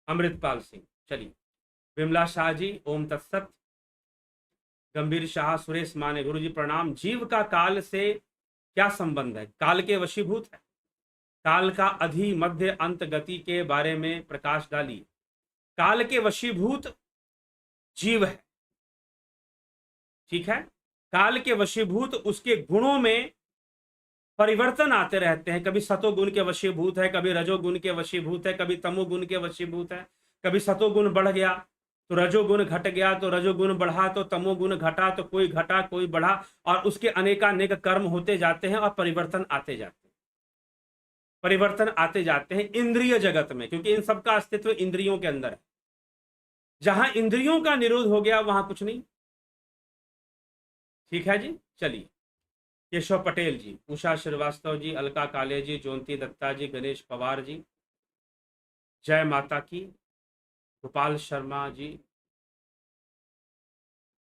Speaker 1: अमृतपाल सिंह। चलिए, विमला शाह जी, ओम तत्सत। गंभीर शाह, सुरेश माने, गुरु जी प्रणाम। जीव का काल से क्या संबंध है? काल के वशीभूत है। काल का अधि मध्य अंत गति के बारे में प्रकाश डालिए। काल के वशीभूत जीव है। ठीक है, काल के वशीभूत उसके गुणों में परिवर्तन आते रहते हैं। कभी सतोगुण के वशीभूत है, कभी रजोगुण के वशीभूत है, कभी तमोगुण के वशीभूत है। कभी सतोगुण बढ़ गया तो रजोगुण घट गया, तो रजोगुण बढ़ा तो तमोगुण घटा, तो कोई घटा कोई बढ़ा, और उसके अनेकानेक कर्म होते जाते हैं और परिवर्तन आते जाते हैं, परिवर्तन आते जाते हैं इंद्रिय जगत में, क्योंकि इन सबका अस्तित्व इंद्रियों के अंदर है। जहां इंद्रियों का निरोध हो गया वहां कुछ नहीं। ठीक है जी, चलिए। केशव पटेल जी, उषा श्रीवास्तव जी, अलका काले जी, जोंती दत्ता जी, गणेश पवार जी, जय माता की, गोपाल शर्मा जी,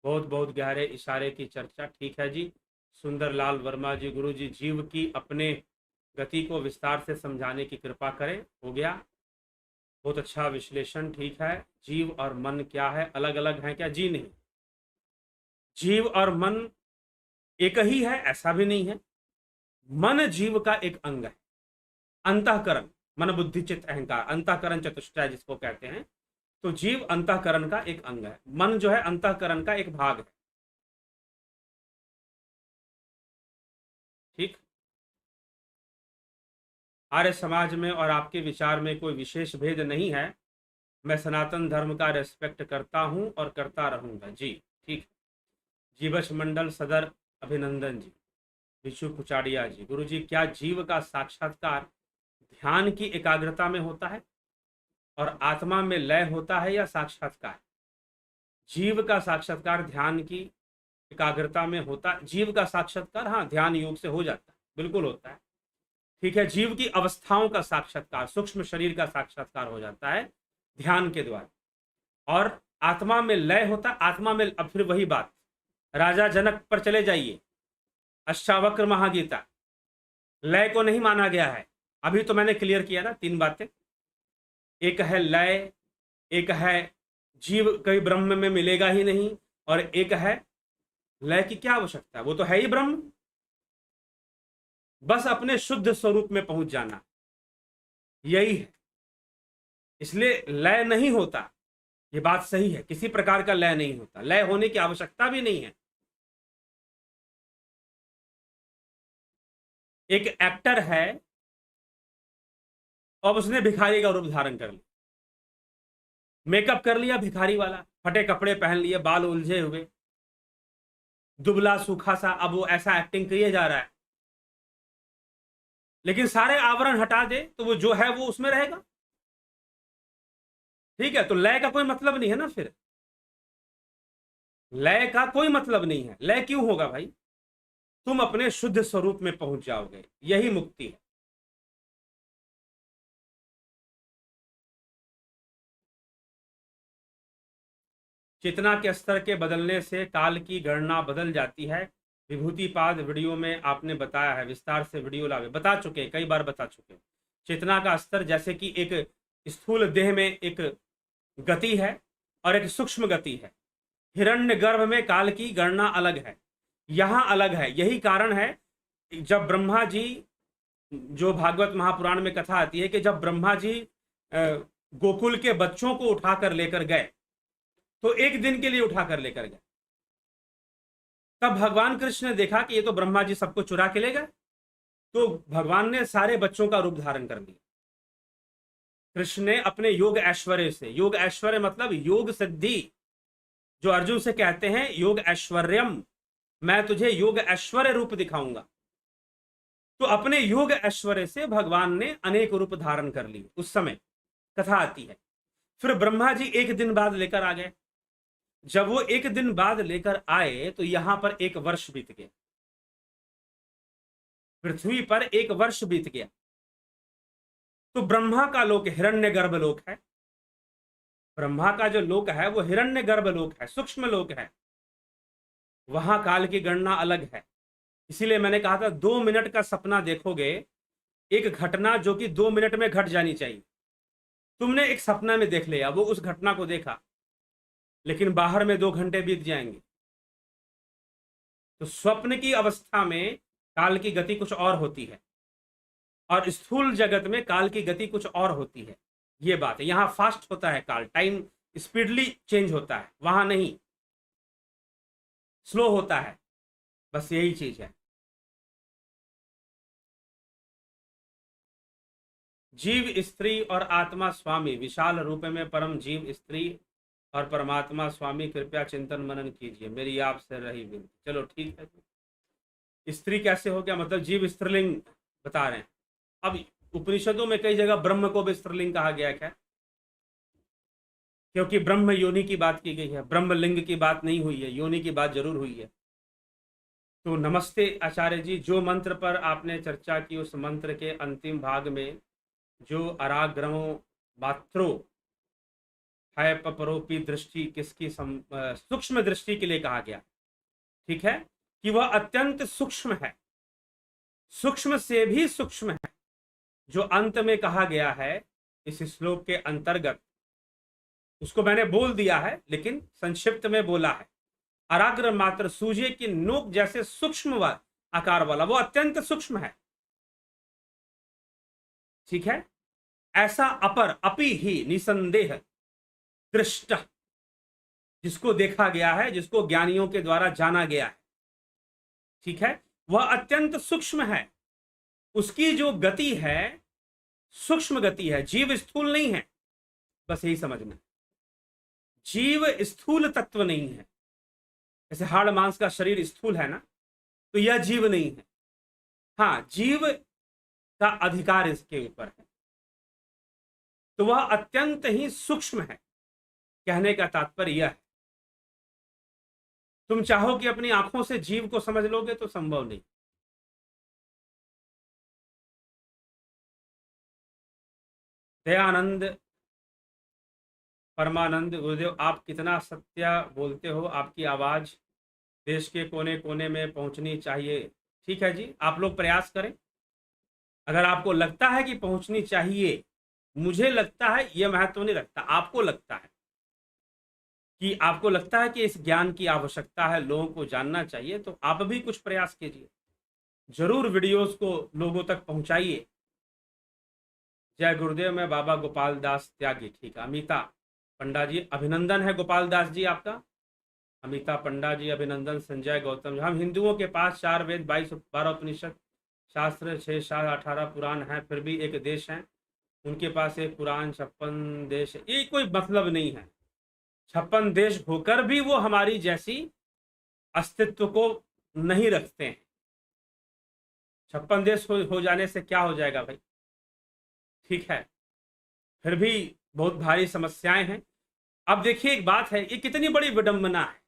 Speaker 1: बहुत बहुत गहरे इशारे की चर्चा, ठीक है जी। सुंदरलाल वर्मा जी, गुरु जी जीव की अपने गति को विस्तार से समझाने की कृपा करें, हो गया। बहुत अच्छा विश्लेषण, ठीक है। जीव और मन क्या है, अलग अलग हैं क्या? जी नहीं, जीव और मन एक ही है ऐसा भी नहीं है। मन जीव का एक अंग है। अंतःकरण, मन बुद्धि चित्त अहंकार, अंतःकरण चतुष्टय जिसको कहते हैं, तो जीव अंतःकरण का एक अंग है। मन जो है अंतःकरण का एक भाग है, ठीक। आर्य समाज में और आपके विचार में कोई विशेष भेद नहीं है। मैं सनातन धर्म का रेस्पेक्ट करता हूं और करता रहूंगा जी, ठीक। जीवश मंडल सदर, अभिनंदन जी। विशु कुचाड़िया जी, गुरु जी क्या जीव का साक्षात्कार ध्यान की एकाग्रता में होता है और आत्मा में लय होता है, या साक्षात्कार? जीव का साक्षात्कार ध्यान की एकाग्रता में होता है। जीव का साक्षात्कार हाँ ध्यान योग से हो जाता है, बिल्कुल होता है, ठीक है। जीव की अवस्थाओं का साक्षात्कार, सूक्ष्म शरीर का साक्षात्कार हो जाता है ध्यान के द्वारा। और आत्मा में लय होता, आत्मा में, अब फिर वही बात, राजा जनक पर चले जाइए, अष्टावक्र महागीता, लय को नहीं माना गया है। अभी तो मैंने क्लियर किया ना 3 बातें, एक है लय, एक है जीव कहीं ब्रह्म में मिलेगा ही नहीं, और एक है लय की क्या आवश्यकता है, वो तो है ही ब्रह्म, बस अपने शुद्ध स्वरूप में पहुंच जाना, यही है। इसलिए लय नहीं होता, ये बात सही है, किसी प्रकार का लय नहीं होता, लय होने की आवश्यकता भी नहीं है। एक एक्टर है, अब उसने भिखारी का रूप धारण कर लिया, मेकअप कर लिया भिखारी वाला, फटे कपड़े पहन लिए, बाल उलझे हुए, दुबला सूखा सा, अब वो ऐसा एक्टिंग किए जा रहा है। लेकिन सारे आवरण हटा दे तो वो जो है वो उसमें रहेगा, ठीक है। तो लय का कोई मतलब नहीं है ना, फिर लय का कोई मतलब नहीं है। लय क्यों होगा भाई? तुम अपने शुद्ध स्वरूप में पहुंच जाओगे, यही मुक्ति है। चेतना के स्तर के बदलने से काल की गणना बदल जाती है। विभूतिपाद वीडियो में आपने बताया है, विस्तार से वीडियो लावे, बता चुके, कई बार बता चुके। चेतना का स्तर जैसे कि एक स्थूल देह में एक गति है और एक सूक्ष्म गति है। हिरण्य गर्भ में काल की गणना अलग है, यहां अलग है। यही कारण है जब ब्रह्मा जी, जो भागवत महापुराण में कथा आती है कि जब ब्रह्मा जी गोकुल के बच्चों को उठाकर लेकर गए, तो एक दिन के लिए उठाकर लेकर गए, तब भगवान कृष्ण ने देखा कि ये तो ब्रह्मा जी सबको चुरा के ले गए, तो भगवान ने सारे बच्चों का रूप धारण कर लिया। कृष्ण ने अपने योग ऐश्वर्य से, योग ऐश्वर्य मतलब योग सिद्धि, जो अर्जुन से कहते हैं योग ऐश्वर्यम, मैं तुझे योग ऐश्वर्य रूप दिखाऊंगा, तो अपने योग ऐश्वर्य से भगवान ने अनेक रूप धारण कर लिए। उस समय कथा आती है, फिर ब्रह्मा जी एक दिन बाद लेकर आ गए। जब वो एक दिन बाद लेकर आए तो यहां पर 1 वर्ष बीत गया, पृथ्वी पर 1 वर्ष बीत गया। तो ब्रह्मा का लोक हिरण्य गर्भ लोक है, ब्रह्मा का जो लोक है वो हिरण्य गर्भ लोक है, सूक्ष्म लोक है, वहां काल की गणना अलग है। इसीलिए मैंने कहा था 2 मिनट का सपना देखोगे, एक घटना जो कि 2 मिनट में घट जानी चाहिए, तुमने एक सपना में देख लिया, वो उस घटना को देखा, लेकिन बाहर में 2 घंटे बीत जाएंगे। तो स्वप्न की अवस्था में काल की गति कुछ और होती है, और स्थूल जगत में काल की गति कुछ और होती है। ये बात है, यहां फास्ट होता है काल, टाइम स्पीडली चेंज होता है, वहां नहीं, स्लो होता है, बस यही चीज है। जीव स्त्री और आत्मा स्वामी, विशाल रूप में परम जीव स्त्री और परमात्मा स्वामी, कृपया चिंतन मनन कीजिए, मेरी आपसे रही विनती। चलो ठीक है, स्त्री कैसे हो गया, मतलब जीव स्त्रीलिंग बता रहे हैं। अब उपनिषदों में कई जगह ब्रह्म को भी स्त्रीलिंग कहा गया है, क्योंकि ब्रह्म योनि की बात की गई है, ब्रह्म लिंग की बात नहीं हुई है, योनि की बात जरूर हुई है। तो नमस्ते आचार्य जी, जो मंत्र पर आपने चर्चा की उस मंत्र के अंतिम भाग में जो अराग्रमो मात्रो है परोपी दृष्टि किसकी सूक्ष्म दृष्टि के लिए कहा गया, ठीक है, कि वह अत्यंत सूक्ष्म है, सूक्ष्म से भी सूक्ष्म है। जो अंत में कहा गया है इस श्लोक के अंतर्गत, उसको मैंने बोल दिया है लेकिन संक्षिप्त में बोला है। अराग्र मात्र सूर्य की नोक जैसे सूक्ष्म आकार वाला, वो अत्यंत सूक्ष्म है, ठीक है। ऐसा अपर अपि ही निसंदेह दृष्ट, जिसको देखा गया है, जिसको ज्ञानियों के द्वारा जाना गया है, ठीक है, वह अत्यंत सूक्ष्म है। उसकी जो गति है सूक्ष्म गति है, जीव स्थूल नहीं है, बस यही समझना। जीव स्थूल तत्व नहीं है, जैसे हाड़ मांस का शरीर स्थूल है ना, तो यह जीव नहीं है। हाँ, जीव का अधिकार इसके ऊपर है, तो वह अत्यंत ही सूक्ष्म है। कहने का तात्पर्य यह है, तुम चाहो कि अपनी आंखों से जीव को समझ लोगे तो संभव नहीं। दयानंद परमानंद गुरुदेव, आप कितना सत्य बोलते हो, आपकी आवाज देश के कोने कोने में पहुंचनी चाहिए। ठीक है जी, आप लोग प्रयास करें। अगर आपको लगता है कि पहुंचनी चाहिए, मुझे लगता है यह महत्व नहीं रखता, आपको लगता है कि आपको लगता है कि इस ज्ञान की आवश्यकता है, लोगों को जानना चाहिए, तो आप भी कुछ प्रयास कीजिए, जरूर वीडियोस को लोगों तक पहुंचाइए। जय गुरुदेव, मैं बाबा गोपाल दास त्यागी। ठीक है, अमिता पंडा जी अभिनंदन है, गोपाल दास जी आपका। अमिता पंडा जी अभिनंदन। संजय गौतम, हम हिंदुओं के पास 4 वेद 22-12 उपनिषद शास्त्र 6 7 18 पुराण हैं, फिर भी एक देश है, उनके पास एक पुराण 56 देश है। ये कोई मतलब नहीं है, 56 देश होकर भी वो हमारी जैसी अस्तित्व को नहीं रखते हैं। 56 देश हो जाने से क्या हो जाएगा भाई, ठीक है, फिर भी बहुत भारी समस्याएं हैं। अब देखिए एक बात है, ये कितनी बड़ी विडंबना है,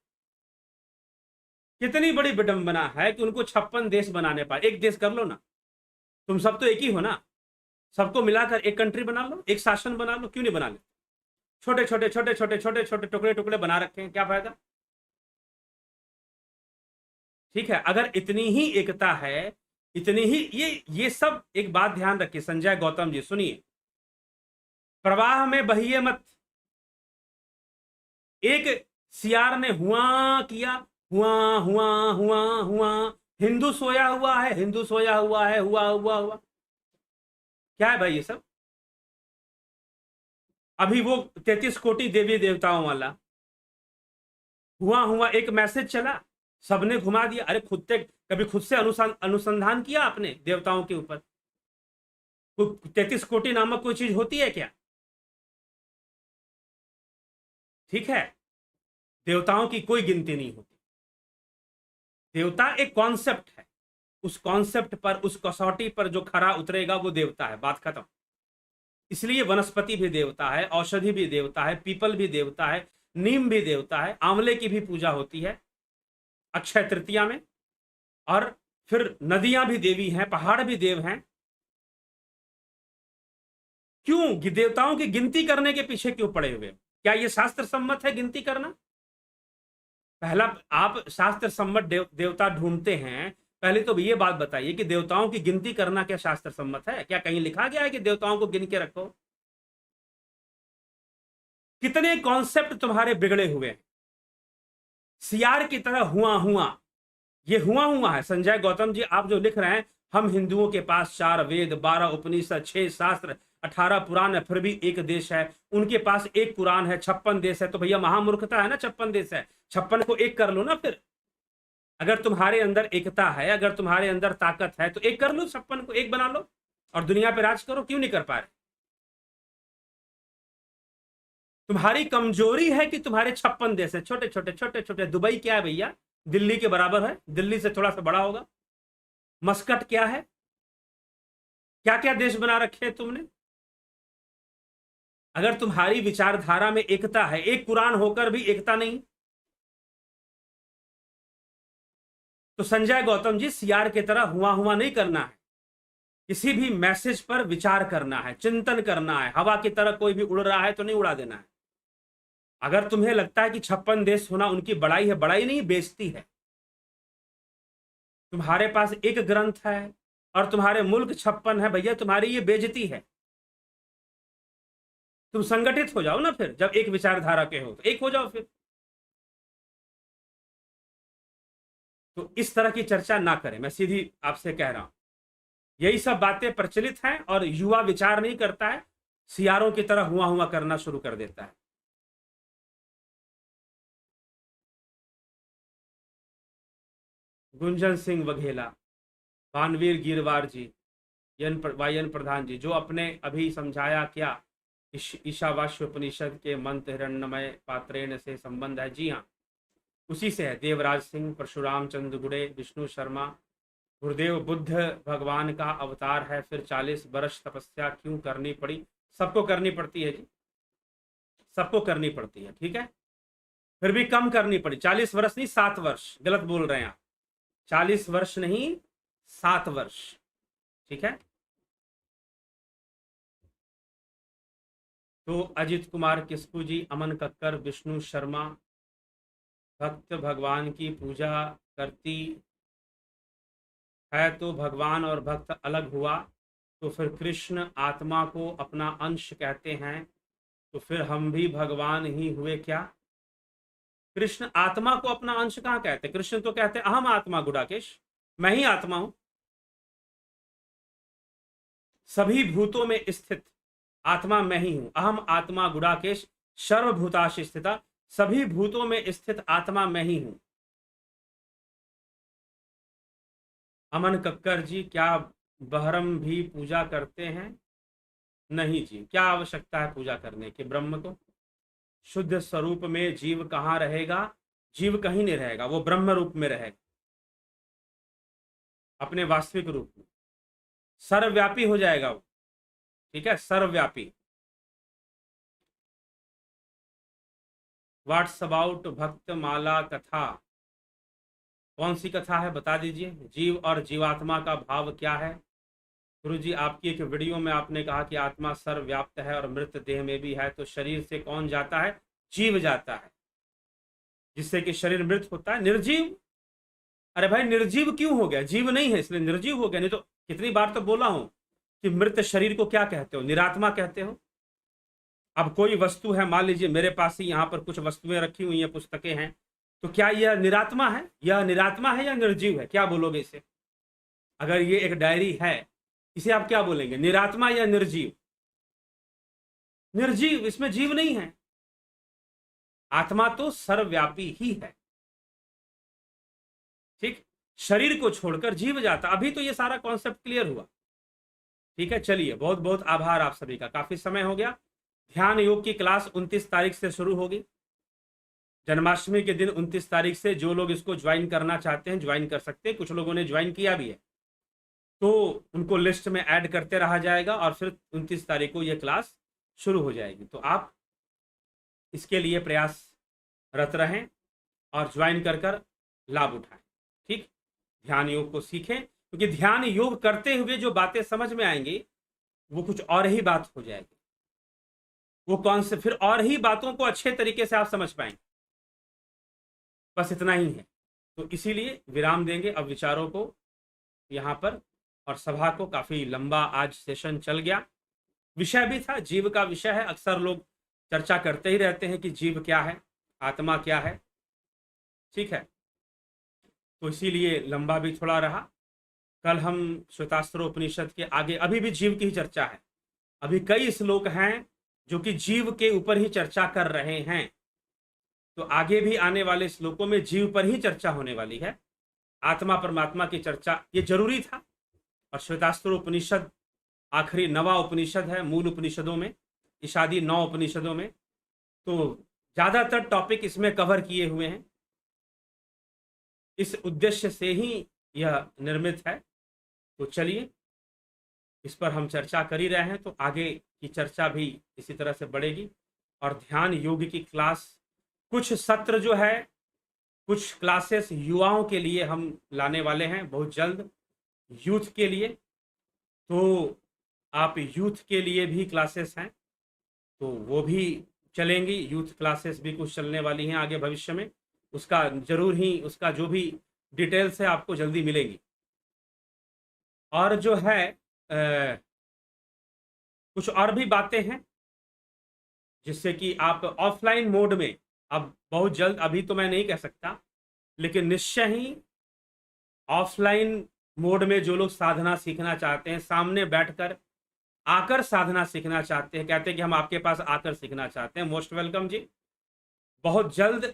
Speaker 1: कितनी बड़ी विडंबना है कि उनको 56 देश बनाने पाए। एक देश कर लो ना, तुम सब तो एक ही हो ना, सबको मिलाकर एक कंट्री बना लो, एक शासन बना लो, क्यों नहीं बना ले? छोटे छोटे छोटे छोटे छोटे छोटे टुकड़े टुकड़े बना रखे हैं, क्या फायदा? ठीक है, अगर इतनी ही एकता है, इतनी ही ये सब, एक बात ध्यान रखिए संजय गौतम जी, सुनिए, प्रवाह में बहिए मत। एक सियार ने हुआ किया, हुआ हुआ हुआ हुआ, हिंदू सोया हुआ है, हिंदू सोया हुआ है, हुआ हुआ हुआ, क्या है भाई ये सब? अभी वो 33 कोटि देवी देवताओं वाला हुआ हुआ एक मैसेज चला, सबने घुमा दिया। अरे कभी खुद से अनुसंधान किया आपने देवताओं के ऊपर? 33 कोटि नामक कोई चीज होती है क्या? ठीक है, देवताओं की कोई गिनती नहीं होती। देवता एक कॉन्सेप्ट है, उस कॉन्सेप्ट पर, उस कसौटी पर जो खरा उतरेगा वो देवता है, बात खत्म। इसलिए वनस्पति भी देवता है, औषधि भी देवता है, पीपल भी देवता है, नीम भी देवता है, आंवले की भी पूजा होती है अक्षय तृतीया में, और फिर नदियां भी देवी हैं, पहाड़ भी देव हैं। क्यों देवताओं की गिनती करने के पीछे क्यों पड़े हुए? क्या ये शास्त्र सम्मत है गिनती करना? पहला, आप शास्त्र सम्मत देवता ढूंढते हैं, पहले तो ये बात बताइए कि देवताओं की गिनती करना क्या शास्त्र सम्मत है? क्या कहीं लिखा गया है कि देवताओं को गिन के रखो? कितने कॉन्सेप्ट तुम्हारे बिगड़े हुए हैं, सियार की तरह हुआ हुआ। ये हुआ हुआ है संजय गौतम जी, आप जो लिख रहे हैं, हम हिंदुओं के पास 4 वेद 12 उपनिषद 6 शास्त्र 18 पुराण है, फिर भी एक देश है, उनके पास एक पुराण है, 56 देश है, तो भैया महामूर्खता है ना, 56 देश है, 56 को एक कर लो ना फिर। अगर तुम्हारे अंदर एकता है, अगर तुम्हारे अंदर ताकत है, तो एक कर लो, 56 को एक बना लो और दुनिया पे राज करो। क्यों नहीं कर पा रहे? तुम्हारी कमजोरी है कि तुम्हारे 56 देश है, छोटे छोटे छोटे छोटे। दुबई क्या है भैया? दिल्ली के बराबर है, दिल्ली से थोड़ा सा बड़ा होगा। मस्कट क्या है? क्या क्या देश बना रखे हैं तुमने? अगर तुम्हारी विचारधारा में एकता है, एक कुरान होकर भी एकता नहीं, तो संजय गौतम जी, सियार की तरह हुआ हुआ नहीं करना है, किसी भी मैसेज पर विचार करना है, चिंतन करना है। हवा की तरह कोई भी उड़ रहा है तो नहीं उड़ा देना है। अगर तुम्हें लगता है कि 56 देश होना उनकी बड़ाई है, बड़ाई नहीं, बेइज्जती है। तुम्हारे पास एक ग्रंथ है और तुम्हारे मुल्क 56 है, भैया तुम्हारी ये बेइज्जती है। तुम संगठित हो जाओ ना, फिर जब एक विचारधारा के हो तो एक हो जाओ फिर। तो इस तरह की चर्चा ना करें, मैं सीधी आपसे कह रहा हूं। यही सब बातें प्रचलित हैं और युवा विचार नहीं करता है, सियारों की तरह हुआ हुआ करना शुरू कर देता है। गुंजन सिंह वघेला, भानवीर गिरवार जी, वायन प्रधान जी, जो अपने अभी समझाया क्या ईशावास्य उपनिषद के मंत्र हिरण्यमय पात्रेण से संबंध है। जी हाँ, उसी से है। देवराज सिंह, परशुराम चंद्र गुड़े, विष्णु शर्मा, गुरुदेव बुद्ध भगवान का अवतार है, फिर 40 वर्ष तपस्या क्यों करनी पड़ी? सबको करनी पड़ती है जी, सबको करनी पड़ती है, ठीक है। फिर भी कम करनी पड़ी, 40 वर्ष नहीं 7 वर्ष, गलत बोल रहे हैं आप। 40 वर्ष नहीं 7 वर्ष, ठीक है। तो अजित कुमार किस्कू जी, अमन कक्कर, विष्णु शर्मा, भक्त भगवान की पूजा करती है तो भगवान और भक्त अलग हुआ, तो फिर कृष्ण आत्मा को अपना अंश कहते हैं, तो फिर हम भी भगवान ही हुए क्या? कृष्ण आत्मा को अपना अंश कहाँ कहते? कृष्ण तो कहते अहम आत्मा गुडाकेश, मैं ही आत्मा हूं। सभी भूतों में स्थित आत्मा मैं ही हूं। अहम आत्मा गुडाकेश सर्वभूताश स्थिता, सभी भूतों में स्थित आत्मा मैं ही हूं। अमन कक्कर जी, क्या बहरम भी पूजा करते हैं? नहीं जी, क्या आवश्यकता है पूजा करने की ब्रह्म को? शुद्ध स्वरूप में जीव कहाँ रहेगा? जीव कहीं नहीं रहेगा, वो ब्रह्म रूप में रहेगा, अपने वास्तविक रूप में सर्वव्यापी हो जाएगा वो, ठीक है, सर्वव्यापी। व्हाट्स अबाउट भक्त माला कथा? कौन सी कथा है बता दीजिए। जीव और जीवात्मा का भाव क्या है? गुरु जी, आपकी एक वीडियो में आपने कहा कि आत्मा सर्वव्याप्त है और मृत देह में भी है, तो शरीर से कौन जाता है? जीव जाता है, जिससे कि शरीर मृत होता है। निर्जीव? अरे भाई, निर्जीव क्यों हो गया? जीव नहीं है इसलिए निर्जीव हो गया। नहीं तो कितनी बार तो बोला हूं कि मृत शरीर को क्या कहते हो? निरात्मा कहते हो। अब कोई वस्तु है, मान लीजिए मेरे पास ही यहाँ पर कुछ वस्तुएं रखी हुई हैं, पुस्तकें हैं, तो क्या यह निरात्मा है? यह निरात्मा है या निर्जीव है? क्या बोलोगे इसे? अगर ये एक डायरी है, इसे आप क्या बोलेंगे, निरात्मा या निर्जीव? निर्जीव, इसमें जीव नहीं है। आत्मा तो सर्वव्यापी ही है, ठीक। शरीर को छोड़कर जीव जाता। अभी तो ये सारा कॉन्सेप्ट क्लियर हुआ, ठीक है। चलिए, बहुत बहुत आभार आप सभी का, काफी समय हो गया। ध्यान योग की क्लास 29 तारीख से शुरू होगी, जन्माष्टमी के दिन 29 तारीख से। जो लोग इसको ज्वाइन करना चाहते हैं ज्वाइन कर सकते हैं, कुछ लोगों ने ज्वाइन किया भी है, तो उनको लिस्ट में ऐड करते रहा जाएगा और फिर 29 तारीख को यह क्लास शुरू हो जाएगी। तो आप इसके लिए प्रयासरत रहें और ज्वाइन कर लाभ उठाएं, ठीक। ध्यान योग को सीखें, क्योंकि ध्यान योग करते हुए जो बातें समझ में आएंगी वो कुछ और ही बात हो जाएगी, वो कौन से फिर और ही बातों को अच्छे तरीके से आप समझ पाएंगे। बस इतना ही है। तो इसीलिए विराम देंगे अब विचारों को यहाँ पर, और सभा को। काफी लंबा आज सेशन चल गया, विषय भी था, जीव का विषय है। अक्सर लोग चर्चा करते ही रहते हैं कि जीव क्या है, आत्मा क्या है, ठीक है। तो इसीलिए लंबा भी थोड़ा रहा। कल हम श्वेतास्त्र उपनिषद के आगे, अभी भी जीव की ही चर्चा है, अभी कई श्लोक हैं जो कि जीव के ऊपर ही चर्चा कर रहे हैं। तो आगे भी आने वाले श्लोकों में जीव पर ही चर्चा होने वाली है। आत्मा परमात्मा की चर्चा ये जरूरी था। और श्वेतास्त्र उपनिषद आखिरी 9वां उपनिषद है मूल उपनिषदों में, इशादी 9 उपनिषदों में, तो ज्यादातर टॉपिक इसमें कवर किए हुए हैं। इस उद्देश्य से ही यह निर्मित है। तो चलिए, इस पर हम चर्चा कर ही रहे हैं, तो आगे की चर्चा भी इसी तरह से बढ़ेगी। और ध्यान योग की क्लास कुछ सत्र जो है कुछ क्लासेस युवाओं के लिए हम लाने वाले हैं बहुत जल्द, यूथ के लिए। तो आप यूथ के लिए भी क्लासेस हैं तो वो भी चलेंगी, यूथ क्लासेस भी कुछ चलने वाली हैं आगे भविष्य में। उसका जरूर ही उसका जो भी डिटेल्स है आपको जल्दी मिलेगी। और जो है कुछ और भी बातें हैं जिससे कि आप ऑफलाइन मोड में अब बहुत जल्द, अभी तो मैं नहीं कह सकता, लेकिन निश्चय ही ऑफलाइन मोड में जो लोग साधना सीखना चाहते हैं, सामने बैठकर आकर साधना सीखना चाहते हैं, कहते हैं कि हम आपके पास आकर सीखना चाहते हैं, मोस्ट वेलकम जी। बहुत जल्द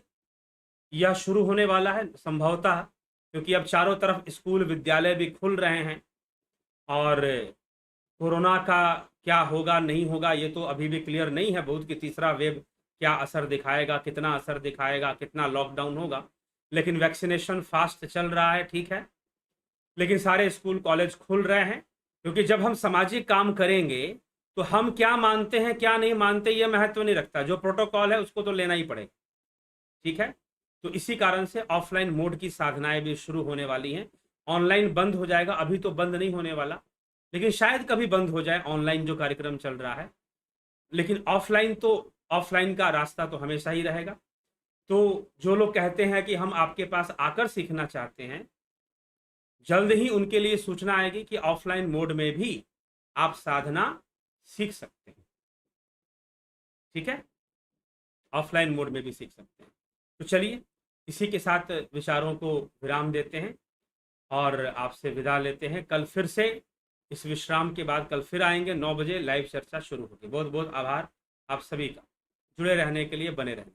Speaker 1: यह शुरू होने वाला है संभवतः, क्योंकि अब चारों तरफ स्कूल विद्यालय भी खुल रहे हैं और कोरोना का क्या होगा नहीं होगा ये तो अभी भी क्लियर नहीं है बहुत, कि तीसरा वेव क्या असर दिखाएगा, कितना असर दिखाएगा, कितना लॉकडाउन होगा। लेकिन वैक्सीनेशन फास्ट चल रहा है, ठीक है। लेकिन सारे स्कूल कॉलेज खुल रहे हैं, क्योंकि जब हम सामाजिक काम करेंगे तो हम क्या मानते हैं क्या नहीं मानते ये महत्व नहीं रखता, जो प्रोटोकॉल है उसको तो लेना ही पड़ेगा, ठीक है। तो इसी कारण से ऑफलाइन मोड की साधनाएं भी शुरू होने वाली हैं। ऑनलाइन बंद हो जाएगा, अभी तो बंद नहीं होने वाला, लेकिन शायद कभी बंद हो जाए ऑनलाइन जो कार्यक्रम चल रहा है। लेकिन ऑफलाइन का रास्ता तो हमेशा ही रहेगा। तो जो लोग कहते हैं कि हम आपके पास आकर सीखना चाहते हैं, जल्द ही उनके लिए सूचना आएगी कि ऑफलाइन मोड में भी आप साधना सीख सकते हैं, ठीक है। ऑफलाइन मोड में भी सीख सकते हैं। तो चलिए इसी के साथ विचारों को विराम देते हैं और आपसे विदा लेते हैं। कल फिर से इस विश्राम के बाद कल फिर आएंगे 9 बजे, लाइव चर्चा शुरू होगी। बहुत बहुत आभार आप सभी का जुड़े रहने के लिए, बने रहने।